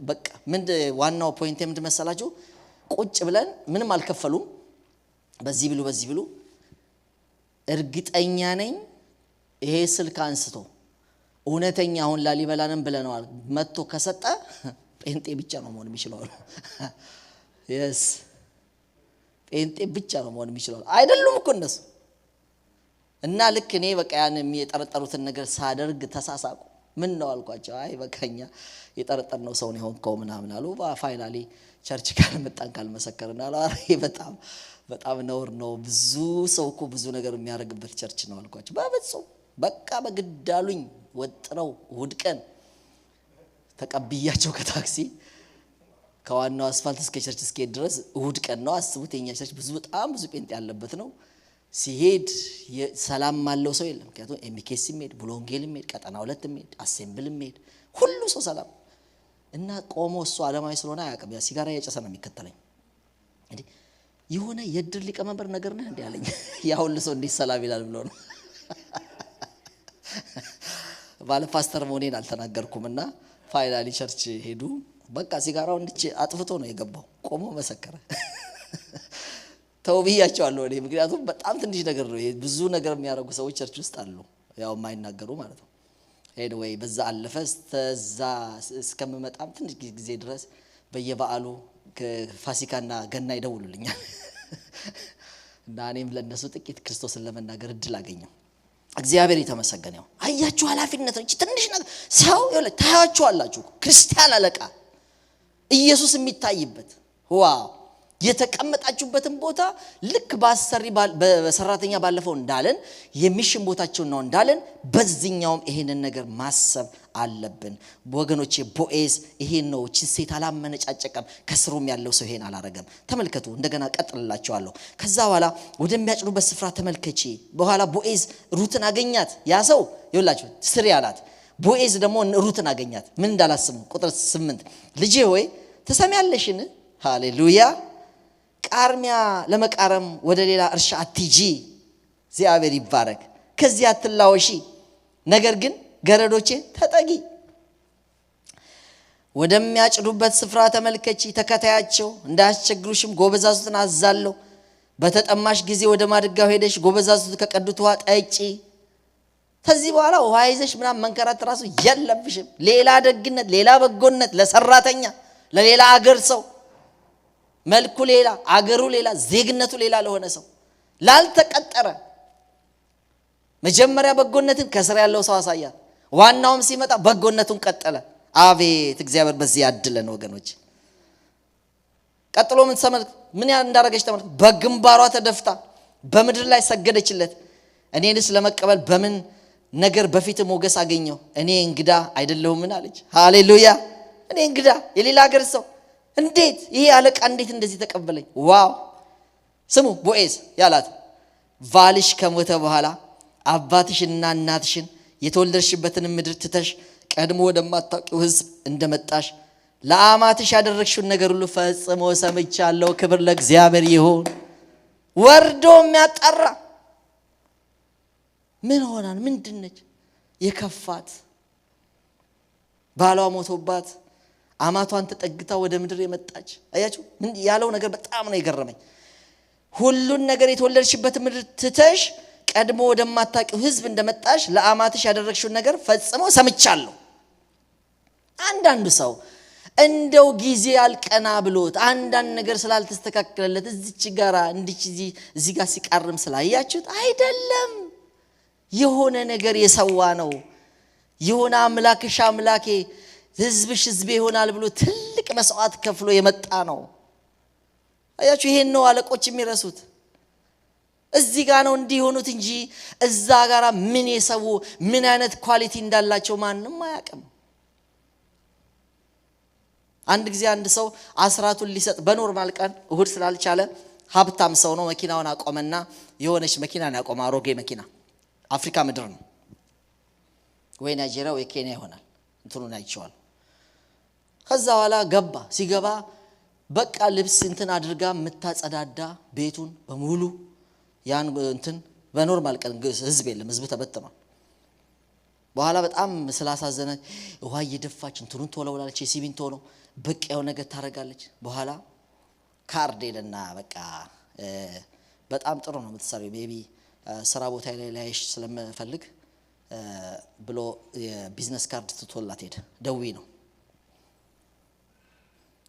በቃ ምን ዋናው ፖይንት ምንድን መሰላችሁ? ቁጭ ብለን ምንም አልከፈሉም። በዚህ ብሉ እርግጠኛ ነኝ ይሄ ስልክ አንስቶ እውነተኛ አሁን ላሊበላንም ብለናል መጥቶ ከሰጠ ጴንጤ ብቻ ነው መሆን የሚችለው። yes ጴንጤ ብቻ ነው መሆን የሚችለው። አይደሉም እኮ እነሱ። እና ልክ እኔ በቃ ያን የጠረጠሩትን ነገር ሳደርግ ተሳሳቁ። ምን ነው አልኳቸው። አይ በቃኛ የጠረጠርነው ሰው ነው ሆንከው ምናምን አሉ። ፋይናሊ ቸርች ጋር መጣን ካልመሰከርና አይ በጣም ነውር ነው። ብዙ ሰው እኮ ብዙ ነገር የሚያደርግበት ቸርች ነው አልኳቸው። በፍጹም በቃ በግዳሉኝ ወጥረው እሑድ ቀን ተቀብያቸው ከታክሲ ከዋናው አስፋልት እስከ ቸርች እስከ ድረስ እሑድ ቀን ነው። አስቡት የኛ ቸርች በጣም ብዙ ጴንጤ ያለበት ነው። ሲሄድ ሰላም ማለው ሰው የለም። ምክንያቱም ኤምኬስ ሜድ ብሎንጌል ሜድ ቀጠና 2 ሜድ አሴምብል ሜድ ሁሉ ሰው ሰላም እና ቆሞ እሱ ዓለማዊ ስለሆነ አያውቅም። ያ ሲጋራ ያጨሰ ነው የሚከተለኝ። እንዴ የሆነ የድር ሊቀመንበር ነገር ነህ እንዴ አለኝ። ያ ሁሉ ሰው እንዴት ሰላም ይላል ብሎ ነው። ባለ ፓስተር መሆኔን አልተናገርኩምና ፋይናሊ ቸርች ሄዱ። በቃ ሲጋራው እንድች አጥፍቶ ነው የገባው። ቆሞ መሰከረ። ተውብያቸዋለሁ እኔ ምክንያቱም በጣም ትንሽ ነገር ነው። ብዙ ነገር የሚያደርጉ ሰዎች ቸርች ውስጥ አሉ፣ ያው የማይናገሩ ማለት ነው። ኤኒዌይ በዛ አለፈ። ተዛ እስከምመጣም ትንሽ ጊዜ ድረስ በየበዓሉ ፋሲካና ገና ይደውሉልኛል እና እኔም ለነሱ ጥቂት ክርስቶስን ለመናገር እድል አገኘው። እግዚአብሔር የተመሰገነ ይሁን። አያችሁ ኃላፊነት ነው። ትንሽ ነገር ሰው ይኸውልህ ታያችኋላችሁ። ክርስቲያን አለቃ ኢየሱስ የሚታይበት ዋው የተቀመጣችሁበትን ቦታ ልክ ባሰሪ በሰራተኛ ባለፈው እንዳለን የሚሽን ቦታቸው ነው እንዳለን በዚህኛውም ይሄንን ነገር ማሰብ አለብን ወገኖቼ። ቦዔዝ ይሄን ነው ሴት አላመነጫጨቀም። ከስሩም ያለው ሰው ይሄን አላረገም። ተመልከቱ እንደገና ቀጥልላችኋለሁ። ከዛ በኋላ ወደሚያጭዱበት ስፍራ ተመልከቺ። በኋላ ቦዔዝ ሩትን አገኛት። ያ ሰው ይኸውላችሁ ስሪ አላት። ቦዔዝ ደግሞ ሩትን አገኛት። ምን እንዳላስሙ ቁጥር 8 ልጄ ሆይ ትሰሚያለሽን? ሃሌሉያ ቃርሚያ ለመቃረም ወደ ሌላ እርሻ አትጂ። እግዚአብሔር ይባረክ። ከዚያ አትላወሺ፣ ነገር ግን ገረዶቼ ተጠጊ። ወደሚያጭዱበት ስፍራ ተመልከቺ፣ ተከታያቸው፣ እንዳያስቸግሩሽም ጎበዛዝቱን አዛለሁ። በተጠማሽ ጊዜ ወደ ማድጋው ሄደሽ ጎበዛዝቱ ከቀዱት ውሃ ጠጪ። ከዚህ በኋላ ውሃ ይዘሽ ምናምን መንከራት ራሱ የለብሽም። ሌላ ደግነት፣ ሌላ በጎነት ለሰራተኛ ለሌላ አገር ሰው መልኩ ሌላ አገሩ ሌላ ዜግነቱ ሌላ ለሆነ ሰው ላልተቀጠረ መጀመሪያ በጎነትን ከስራ ያለው ሰው አሳያት። ዋናውም ሲመጣ በጎነቱን ቀጠለ። አቤት እግዚአብሔር በዚህ ያድለን ወገኖች። ቀጥሎ ምን እንዳረገች ተመልከቱ። በግንባሯ ተደፍታ በምድር ላይ ሰገደችለት። እኔንስ ለመቀበል በምን ነገር በፊት ሞገስ አገኘው? እኔ እንግዳ አይደለሁምን አለች። ሃሌሉያ እኔ እንግዳ የሌላ ሀገር ሰው እንዴት ይሄ አለቃ እንዴት እንደዚህ ተቀበለኝ? ዋው ስሙ ቦዔዝ ያላት ባልሽ ከሞተ በኋላ አባትሽንና እናትሽን የተወለድሽበትን ምድር ትተሽ ቀድሞ ወደማታውቂው ሕዝብ እንደመጣሽ ለአማትሽ ያደረግሽውን ነገር ሁሉ ፈጽሞ ሰምቻለሁ። ክብር ለእግዚአብሔር ይሁን። ወርዶ የሚያጣራ ምን ሆናን ምንድነች የከፋት? ባሏ ሞቶባት አማቷን ተጠግታ ወደ ምድር የመጣች አያችሁ ምን ያለው ነገር በጣም ነው የገረመኝ። ሁሉን ነገር የተወለድሽበት ምድር ትተሽ ቀድሞ ወደማታውቂው ሕዝብ እንደመጣሽ ለአማትሽ ያደረግሽውን ነገር ፈጽሞ ሰምቻለሁ። አንዳንዱ ሰው እንደው ጊዜ አልቀና ብሎት አንዳንድ ነገር ስላልተስተካከለለት እዚች ጋራ እንዲች እዚህ ጋር ሲቃርም ስላያችሁት አይደለም። የሆነ ነገር የሰዋ ነው። ይሁን አምላክሽ አምላኬ ሕዝብሽ ሕዝቤ ይሆናል ብሎ ትልቅ መስዋዕት ከፍሎ የመጣ ነው። አያችሁ ይሄን ነው አለቆች የሚረሱት። እዚህ ጋር ነው እንዲሆኑት እንጂ እዛ ጋር ምን የሰው ምን አይነት ኳሊቲ እንዳላቸው ማንም አያውቅም። አንድ ጊዜ አንድ ሰው አስራቱን ሊሰጥ በኖርማል ቀን እሁድ ስላልቻለ ሀብታም ሰው ነው መኪናውን አቆመና የሆነች መኪናን ያቆመ አሮጌ መኪና አፍሪካ ምድር ነው ወይ ናይጄሪያ ወይ ኬንያ ይሆናል እንትኑን አይቼዋለሁ። ከዛ በኋላ ገባ። ሲገባ በቃ ልብስ እንትን አድርጋ የምታጸዳዳ ቤቱን በሙሉ ያን እንትን በኖርማል ቀን ህዝብ የለም፣ ህዝብ ተበትኗል። በኋላ በጣም ስላሳዘነ ውሃ እየደፋች እንትኑን ተወለወላለች። የሲሚንቶ ነው በቃ ያው ነገር ታረጋለች። በኋላ ካርድ ሄደና በቃ በጣም ጥሩ ነው የምትሰሪው ሜቢ ስራ ቦታ ላይ ላይሽ ስለምፈልግ ብሎ የቢዝነስ ካርድ ትቶላት ሄደ። ደዊ ነው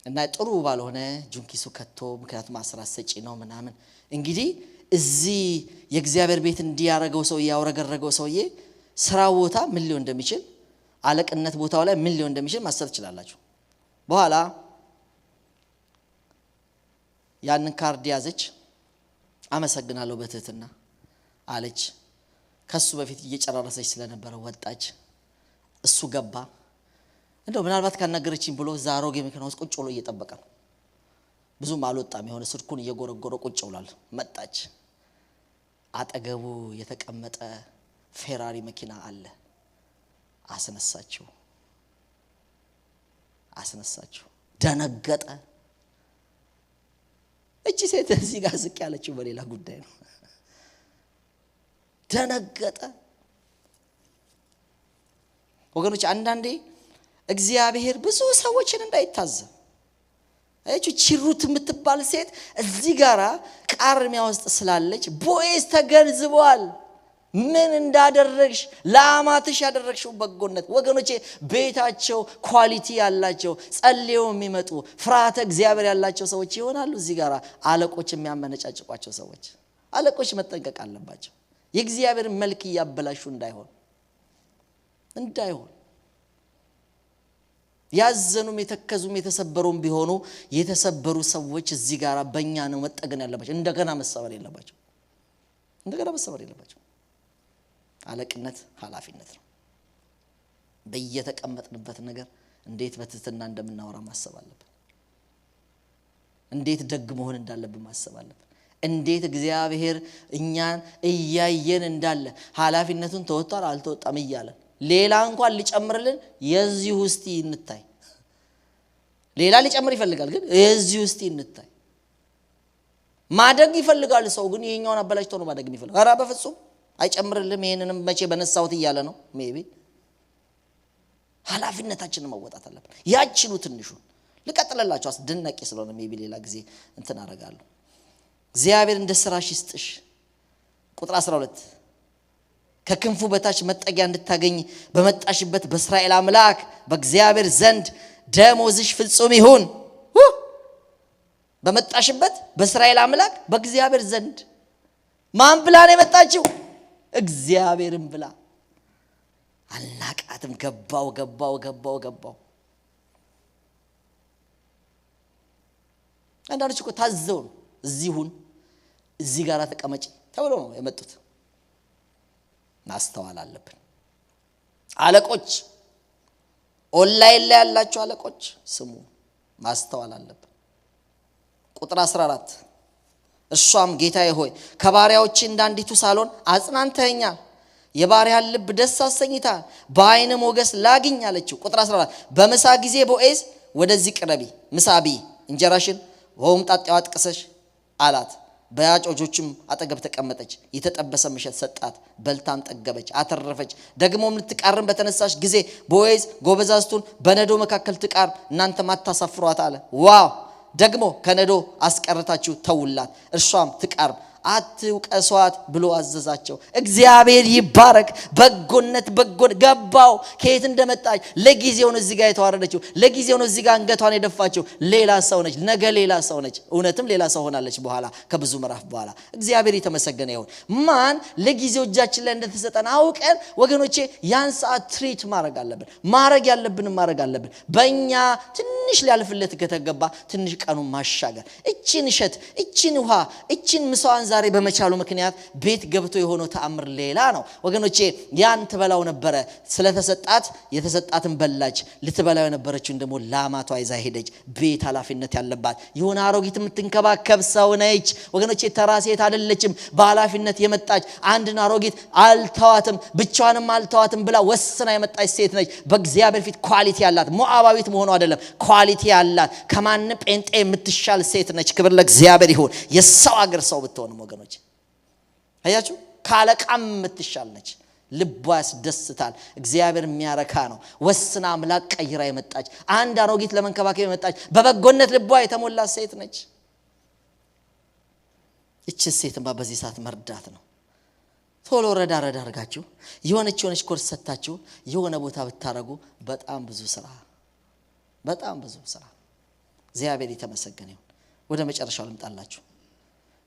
እና ጥሩ ባልሆነ ጁንኪሱ ከቶ ምክንያቱም አስራት ሰጪ ነው ምናምን። እንግዲህ እዚህ የእግዚአብሔር ቤት እንዲያረጋው ሰው ያወረገረገው ሰውዬ ስራ ቦታ ምን ሊሆን እንደሚችል አለቅነት ቦታው ላይ ምን ሊሆን እንደሚችል ማሰብ ትችላላችሁ። በኋላ ያንን ካርድ ያዘች። አመሰግናለሁ በትህትና አለች። ከሱ በፊት እየጨራረሰች ስለነበረ ወጣች። እሱ ገባ። እንደው ምናልባት ካናገረችኝ ብሎ ዛሮጌ መኪና ውስጥ ቁጭ ብሎ እየጠበቀ ነው። ብዙም አልወጣም። የሆነ ስልኩን እየጎረጎረ ቁጭ ብሏል። መጣች። አጠገቡ የተቀመጠ ፌራሪ መኪና አለ። አስነሳችው። ደነገጠ። እቺ ሴት እዚህ ጋር ዝቅ ያለችው በሌላ ጉዳይ ነው። ደነገጠ። ወገኖች አንዳንዴ እግዚአብሔር ብዙ ሰዎችን እንዳይታዘብ እቺ ሩት የምትባል ሴት እዚህ ጋራ ቃርሚያ ውስጥ ስላለች ቦዔዝ ተገንዝቧል ምን እንዳደረግሽ ለአማትሽ ያደረግሽው በጎነት። ወገኖቼ ቤታቸው ኳሊቲ ያላቸው ጸልየው የሚመጡ ፍርሃተ እግዚአብሔር ያላቸው ሰዎች ይሆናሉ። እዚህ ጋራ አለቆች የሚያመነጫጭቋቸው ሰዎች አለቆች መጠንቀቅ አለባቸው። የእግዚአብሔር መልክ ያበላሹ እንዳይሆን ያዘኑም የተከዙም የተሰበሩም ቢሆኑ የተሰበሩ ሰዎች እዚህ ጋራ በእኛ ነው መጠገን ያለባቸው። እንደገና መሰበር የለባቸው። አለቅነት ኃላፊነት ነው። በየተቀመጥንበት ነገር እንዴት በትህትና እንደምናወራ ማሰብ አለብን። እንዴት ደግ መሆን እንዳለብን ማሰብ አለብን። እንዴት እግዚአብሔር እኛን እያየን እንዳለ ኃላፊነቱን ተወጣጣ አልተወጣም እያለ ሌላ እንኳን ሊጨምርልን የዚህ ውስጥ እንታይ። ሌላ ሊጨምር ይፈልጋል ግን የዚህ ውስጥ እንታይ። ማደግ ይፈልጋል ሰው ግን ይሄኛውን አበላሽቶ ነው ማደግ የሚፈልግ። ኧረ በፍጹም አይጨምርልም። ይሄንንም መቼ በነሳውት እያለ ነው። ሜቢ ኃላፊነታችንን መወጣት አለብን። ያችኑ ትንሹን ልቀጥልላችሁ አስደናቂ ስለሆነ ሜቢ ሌላ ጊዜ እንትን አደርጋለሁ። እግዚአብሔር እንደ ስራሽ ይስጥሽ። ቁጥር 12 ከክንፉ በታች መጠጊያ እንድታገኝ በመጣሽበት በእስራኤል አምላክ በእግዚአብሔር ዘንድ ደሞዝሽ ፍጹም ይሁን። በመጣሽበት በእስራኤል አምላክ በእግዚአብሔር ዘንድ ማን ብላ ነው የመጣችው? እግዚአብሔርን ብላ። አልናቃትም። ገባው። አንዳንዶች እኮ ታዘው ነው እዚህ ጋር ተቀመጪ ተብሎ ነው የመጡት። ማስተዋል አለብን። አለቆች ኦንላይን ላይ ያላችሁ አለቆች ስሙ፣ ማስተዋል አለብን። ቁጥር 14 እሷም ጌታዬ ሆይ ከባሪያዎች እንዳንዲቱ ሳሎን አጽናንተኛል፣ የባሪያን ልብ ደስ አሰኝታል፣ በዓይን ሞገስ ላግኝ አለችው። ቁጥር 14 በምሳ ጊዜ ቦዔዝ ወደዚህ ቅረቢ፣ ምሳ ብይ፣ እንጀራሽን በሆምጣጤው አጥቅሰሽ አላት። በያጮጆችም አጠገብ ተቀመጠች። የተጠበሰ ምሸት ሰጣት፣ በልታም ጠገበች፣ አተረፈች። ደግሞም ልትቃርም በተነሳሽ ጊዜ ቦዔዝ ጎበዛዝቱን በነዶ መካከል ትቃርም፣ እናንተም አታሳፍሯት አለ። ዋው! ደግሞ ከነዶ አስቀርታችሁ ተውላት፣ እርሷም ትቃርም፣ አትውቀሷት ብሎ አዘዛቸው። እግዚአብሔር ይባረክ። በጎነት ገባው ከየት እንደመጣች። ለጊዜው ነው እዚህ ጋር የተዋረደችው፣ ለጊዜው ነው እዚህ ጋር አንገቷን የደፋችው። ሌላ ሰው ነች፣ ነገ ሌላ ሰው ነች። እውነትም ሌላ ሰው ሆናለች በኋላ ከብዙ ምዕራፍ በኋላ። እግዚአብሔር የተመሰገነ ይሁን። ማን ለጊዜው እጃችን ላይ እንደተሰጠን አውቀን ወገኖቼ ያን ሰዓት ትሪት ማድረግ አለብን። ማድረግ ያለብን ማድረግ አለብን። በእኛ ትንሽ ሊያልፍለት ከተገባ ትንሽ ቀኑን ማሻገር። እቺን እሸት፣ እቺን ውሃ፣ እቺን ምሳዋን ዛሬ በመቻሉ ምክንያት ቤት ገብቶ የሆነው ተአምር ሌላ ነው ወገኖቼ። ያን ትበላው ነበረ፣ ስለተሰጣት የተሰጣትን በላች። ልትበላው የነበረችውን ደግሞ ላማቷ ይዛ ሄደች። ቤት ኃላፊነት ያለባት የሆነ አሮጊት የምትንከባከብ ሰው ነች ወገኖቼ። ተራ ሴት አይደለችም። በኃላፊነት የመጣች አንድን አሮጊት አልተዋትም፣ ብቻዋንም አልተዋትም ብላ ወስና የመጣች ሴት ነች። በእግዚአብሔር ፊት ኳሊቲ ያላት፣ ሞዓባዊት መሆኑ አይደለም፣ ኳሊቲ ያላት ከማንም ጴንጤ የምትሻል ሴት ነች። ክብር ለእግዚአብሔር ይሁን። የሰው አገር ሰው ብትሆንም ወገኖች አያችሁ፣ ካለቃም የምትሻል ነች። ልቧ ያስደስታል። እግዚአብሔር የሚያረካ ነው። ወስና አምላክ ቀይራ የመጣች አንድ አሮጊት ለመንከባከብ የመጣች በበጎነት ልቧ የተሞላ ሴት ነች። እቺ ሴትማ በዚህ ሰዓት መርዳት ነው። ቶሎ ረዳ አርጋችሁ የሆነች ኮርስ ሰጣችሁ የሆነ ቦታ ብታረጉ በጣም ብዙ ስራ። እግዚአብሔር የተመሰገነ ይሁን። ወደ መጨረሻው ልምጣላችሁ።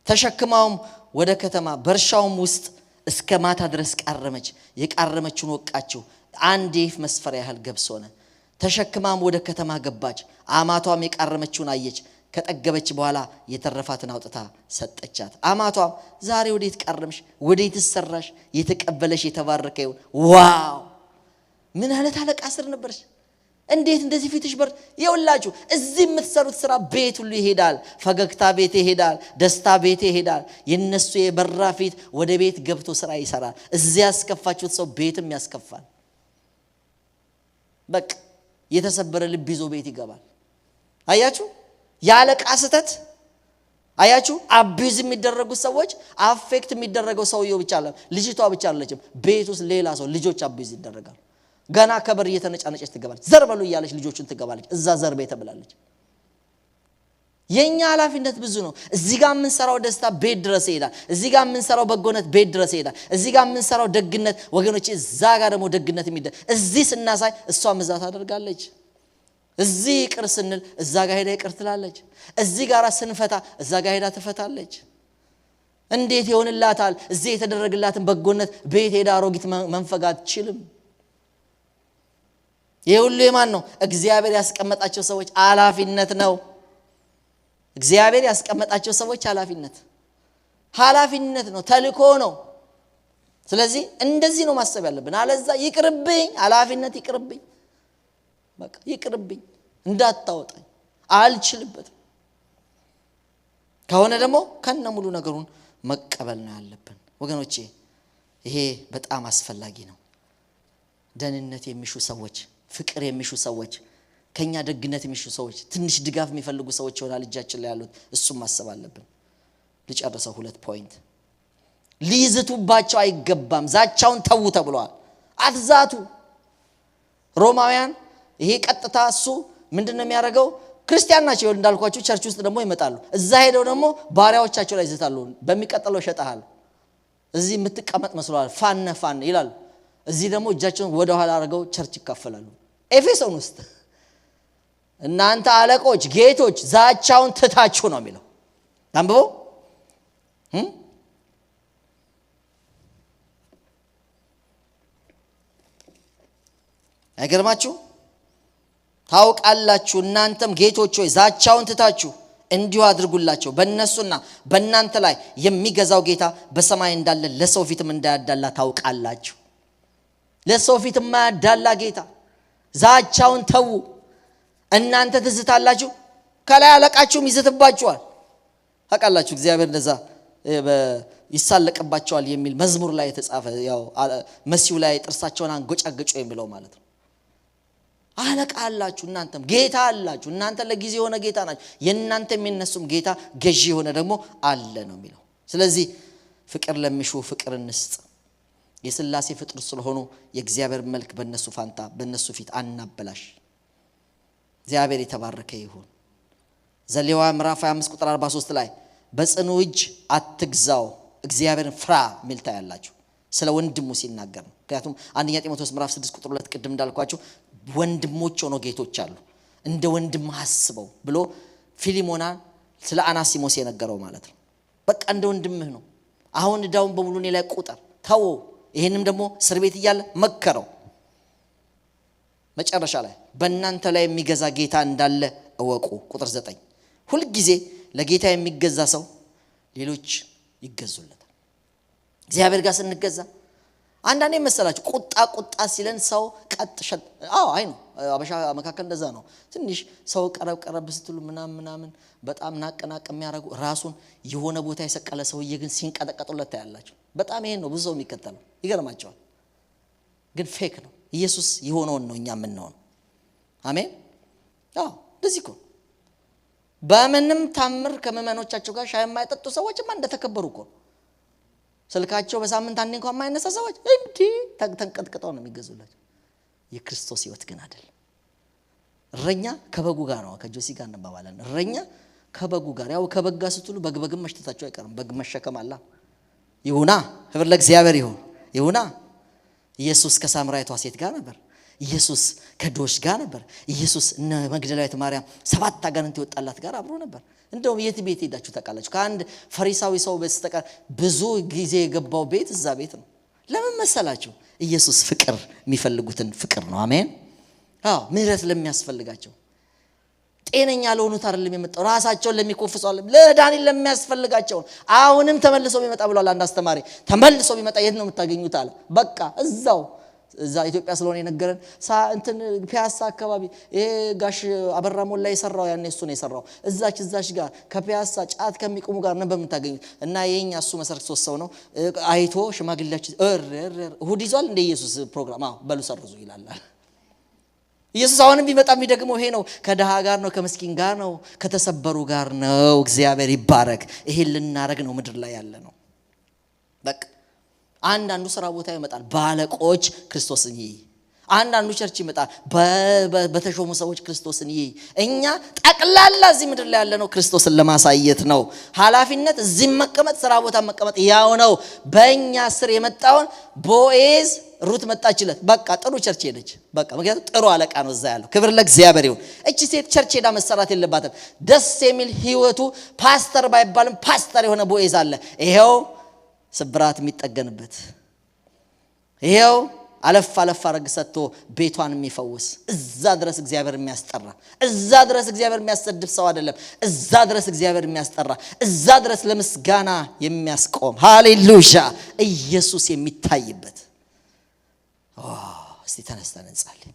ተሸክማውም ወደ ከተማ በርሻውም ውስጥ እስከ ማታ ድረስ ቃረመች። የቃረመችውን ወቃችው፣ አንድ የኢፍ መስፈሪያ ያህል ገብስ ሆነ። ተሸክማም ወደ ከተማ ገባች። አማቷም የቃረመችውን አየች። ከጠገበች በኋላ የተረፋትን አውጥታ ሰጠቻት። አማቷም ዛሬ ወዴት ቃረምሽ? ወዴት ሰራሽ? የተቀበለሽ የተባረከ ይሁን። ዋው! ምን አይነት አለቃ ስር ነበርሽ! እንዴት እንደዚህ ፊትሽ በር ይውላችሁ። እዚህ የምትሰሩት ስራ ቤት ሁሉ ይሄዳል። ፈገግታ ቤት ይሄዳል፣ ደስታ ቤት ይሄዳል። የነሱ የበራ ፊት ወደ ቤት ገብቶ ስራ ይሰራል። እዚህ ያስከፋችሁት ሰው ቤትም ያስከፋል። በቃ የተሰበረ ልብ ይዞ ቤት ይገባል። አያችሁ ያለቃ ስተት። አያችሁ አቢዩዝ የሚደረጉ ሰዎች አፌክት የሚደረገው ሰውየው ብቻ አይደለም፣ ልጅቷ ብቻ አይደለችም። ቤት ውስጥ ሌላ ሰው ልጆች አቢዩዝ ይደረጋሉ። ገና ከበር እየተነጫነጨች ትገባለች። ዘርበሉ እያለች ልጆቹን ትገባለች። እዛ ዘርቤ ተብላለች። የኛ ኃላፊነት ብዙ ነው። እዚህ ጋር የምንሰራው ደስታ ቤት ድረስ ይሄዳል። እዚህ ጋር የምንሰራው በጎነት ቤት ድረስ ይሄዳል። እዚህ ጋር የምንሰራው ደግነት ወገኖች እዛ ጋር ደግሞ ደግነት የሚደረግ እዚህ ስናሳይ እሷም እዛ ታደርጋለች። እዚህ ይቅር ስንል እዛ ጋር ሄዳ ይቅር ትላለች። እዚህ ጋር ስንፈታ እዛ ጋር ሄዳ ትፈታለች። እንዴት ይሆንላታል? እዚህ የተደረገላትን በጎነት ቤት ሄዳ አሮጊት መንፈግ አትችልም። የሁሉ የማን ነው? እግዚአብሔር ያስቀመጣቸው ሰዎች ኃላፊነት ነው። እግዚአብሔር ያስቀመጣቸው ሰዎች ኃላፊነት ነው፣ ተልእኮ ነው። ስለዚህ እንደዚህ ነው ማሰብ ያለብን። አለዛ ይቅርብኝ፣ ኃላፊነት ይቅርብኝ፣ በቃ ይቅርብኝ፣ እንዳታወጣኝ አልችልበትም ከሆነ ደግሞ ከነ ሙሉ ነገሩን መቀበል ነው ያለብን ወገኖቼ። ይሄ በጣም አስፈላጊ ነው። ደህንነት የሚሹ ሰዎች፣ ፍቅር የሚሹ ሰዎች፣ ከኛ ደግነት የሚሹ ሰዎች፣ ትንሽ ድጋፍ የሚፈልጉ ሰዎች ይሆናል እጃችን ላይ ያሉት። እሱም ማሰብ አለብን። ልጨርሰው 2 ፖይንት። ሊይዝቱባቸው አይገባም። ዛቻውን ተው ተብሏል። አትዛቱ። ሮማውያን ይሄ ቀጥታ እሱ ምንድነው የሚያደርገው? ክርስቲያን ናቸው እንዳልኳችሁ፣ ቸርች ውስጥ ደግሞ ይመጣሉ። እዛ ሄደው ደግሞ ባሪያዎቻቸው ላይ ይዘታሉ። በሚቀጥለው ሸጣሃል፣ እዚህ የምትቀመጥ መስሏል፣ ፋን ይላል። እዚህ ደግሞ እጃቸውን ወደ ኋላ አድርገው ቸርች ይካፈላሉ። ኤፌሶን ውስጥ እናንተ አለቆች፣ ጌቶች ዛቻውን ትታችሁ ነው የሚለው። አንብበው። አይገርማችሁ? ታውቃላችሁ እናንተም ጌቶች ሆይ ዛቻውን ትታችሁ እንዲሁ አድርጉላቸው። በእነሱና በእናንተ ላይ የሚገዛው ጌታ በሰማይ እንዳለ ለሰው ፊትም እንዳያዳላ ታውቃላችሁ። ለሰው ፊት የማያዳላ ጌታ። ዛቻውን ተው። እናንተ ትዝታላችሁ፣ ከላይ አለቃችሁም ይዝትባችኋል። ታውቃላችሁ እግዚአብሔር እንደዛ ይሳለቅባቸዋል የሚል መዝሙር ላይ የተጻፈ ያው መሲሁ ላይ ጥርሳቸውን አንጎጫገጩ የሚለው ማለት ነው። አለቃ አላችሁ፣ እናንተም ጌታ አላችሁ። እናንተ ለጊዜ የሆነ ጌታ ናችሁ፣ የእናንተም የነሱም ጌታ ገዢ የሆነ ደግሞ አለ ነው የሚለው። ስለዚህ ፍቅር ለሚሹ ፍቅር እንስጥ። የሥላሴ ፍጡር ስለሆኑ የእግዚአብሔር መልክ በእነሱ ፋንታ በእነሱ ፊት አናበላሽ። እግዚአብሔር የተባረከ ይሁን። ዘሌዋውያን ምዕራፍ 25 ቁጥር 43 ላይ በጽኑ እጅ አትግዛው እግዚአብሔርን ፍራ ሚል ታያላችሁ ስለ ወንድሙ ሲናገር ነው። ምክንያቱም አንደኛ ጢሞቴዎስ ምዕራፍ 6 ቁጥር 2 ቅድም እንዳልኳችሁ ወንድሞች ሆነው ጌቶች አሉ እንደ ወንድም አስበው ብሎ ፊሊሞና ስለ አናሲሞስ የነገረው ማለት ነው። በቃ እንደ ወንድምህ ነው። አሁን ዳውን በሙሉ እኔ ላይ ቁጥር ተው። ይሄንም ደግሞ እስር ቤት እያለ መከረው። መጨረሻ ላይ በእናንተ ላይ የሚገዛ ጌታ እንዳለ እወቁ። ቁጥር 9 ሁሉ ጊዜ ለጌታ የሚገዛ ሰው ሌሎች ይገዙለታል። እግዚአብሔር ጋር ስንገዛ አንዳንዴ መሰላችሁ ቁጣ ሲለን ሰው ቀጥሸ አይ ነው አበሻ መካከል እንደዛ ነው። ትንሽ ሰው ቀረብ ስትሉ ምናምን በጣም ናቀናቅ የሚያረጉ ራሱን የሆነ ቦታ የሰቀለ ሰውዬ ግን ሲንቀጠቀጡለት ታያላችሁ። በጣም ይሄን ነው ብዙ ሰው የሚከተለው። ይገርማቸዋል። ግን ፌክ ነው። ኢየሱስ የሆነውን ነው እኛ የምንሆነው። አሜን። እንደዚህ እኮ በምንም ታምር ከመመኖቻቸው ጋር ሻይ የማይጠጡ ሰዎችማ እንደተከበሩ እኮ ስልካቸው በሳምንት አንዴ እንኳን የማይነሳ ሰዎች እንዴ ተንቀጥቅጠው ነው የሚገዙላቸው። የክርስቶስ ሕይወት ግን አይደለም። እረኛ ከበጉ ጋር ነው። ከጆሲ ጋር እንባባለን። እረኛ ከበጉ ጋር ያው ከበጋ ስትሉ በግም መሽተታቸው አይቀርም። በግ መሸከም አላ ይሁና። ክብር ለእግዚአብሔር ይሁና። ኢየሱስ ከሳምራዊቷ ሴት ጋር ነበር። ኢየሱስ ከዶሽ ጋር ነበር። ኢየሱስ እነ መግደላዊት ማርያም 7 አጋንንት ይወጣላት ጋር አብሮ ነበር። እንደውም የት ቤት ሄዳችሁ ታውቃላችሁ? ከአንድ ፈሪሳዊ ሰው በስተቀር ብዙ ጊዜ የገባው ቤት እዛ ቤት ነው። ለምን መሰላችሁ? ኢየሱስ ፍቅር የሚፈልጉትን ፍቅር ነው። አሜን። ምህረት ለሚያስፈልጋቸው ጤነኛ ለሆኑት አይደለም የመጣው ራሳቸውን ለሚኮፍሱ አይደለም ለዳኒ ለሚያስፈልጋቸው። አሁንም ተመልሶ ቢመጣ ብሏል አንድ አስተማሪ። ተመልሶ ቢመጣ የት ነው የምታገኙት አለ። በቃ እዛ ኢትዮጵያ ስለሆነ የነገረን እንትን ፒያሳ አካባቢ ይሄ ጋሽ አበራ ሞላ የሰራው ያኔ እሱ ነው የሰራው። እዛች ጋር ከፒያሳ ጫት ከሚቆሙ ጋር ነበር የምታገኙት። እና የኛ እሱ መሰረት 3 ሰው ነው አይቶ ሽማግሌያችን እሁድ ይዟል እንደ ኢየሱስ ፕሮግራም በሉ ሰርዙ ይላል። ኢየሱስ አሁንም ቢመጣ የሚደግመው ይሄ ነው። ከደሃ ጋር ነው፣ ከምስኪን ጋር ነው፣ ከተሰበሩ ጋር ነው። እግዚአብሔር ይባረክ። ይሄን ልናረግ ነው ምድር ላይ ያለ ነው። በቃ አንዳንዱ ስራ ቦታ ይመጣል ባለቆች ክርስቶስን ይይ። አንዳንዱ ቸርች ይመጣል በተሾሙ ሰዎች ክርስቶስን ይይ። እኛ ጠቅላላ እዚህ ምድር ላይ ያለ ነው ክርስቶስን ለማሳየት ነው። ኃላፊነት እዚህ መቀመጥ ስራ ቦታ መቀመጥ ያው ነው። በእኛ ስር የመጣውን ቦዔዝ ሩት መጣችለት። በቃ ጥሩ ቸርች ሄደች። በቃ ምክንያቱም ጥሩ አለቃ ነው እዛ ያለው። ክብር ለእግዚአብሔር ይሁን። እቺ ሴት ቸርች ሄዳ መሰራት የለባትም። ደስ የሚል ህይወቱ ፓስተር ባይባልም ፓስተር የሆነ ቦዔዝ አለ። ይሄው ስብራት የሚጠገንበት፣ ይሄው አለፍ አረግ ሰጥቶ ቤቷን የሚፈውስ፣ እዛ ድረስ እግዚአብሔር የሚያስጠራ፣ እዛ ድረስ እግዚአብሔር የሚያሰድብ ሰው አይደለም። እዛ ድረስ እግዚአብሔር የሚያስጠራ፣ እዛ ድረስ ለምስጋና የሚያስቆም ሃሌሉያ ኢየሱስ የሚታይበት። እስቲ ተነስተን እንጸልይ።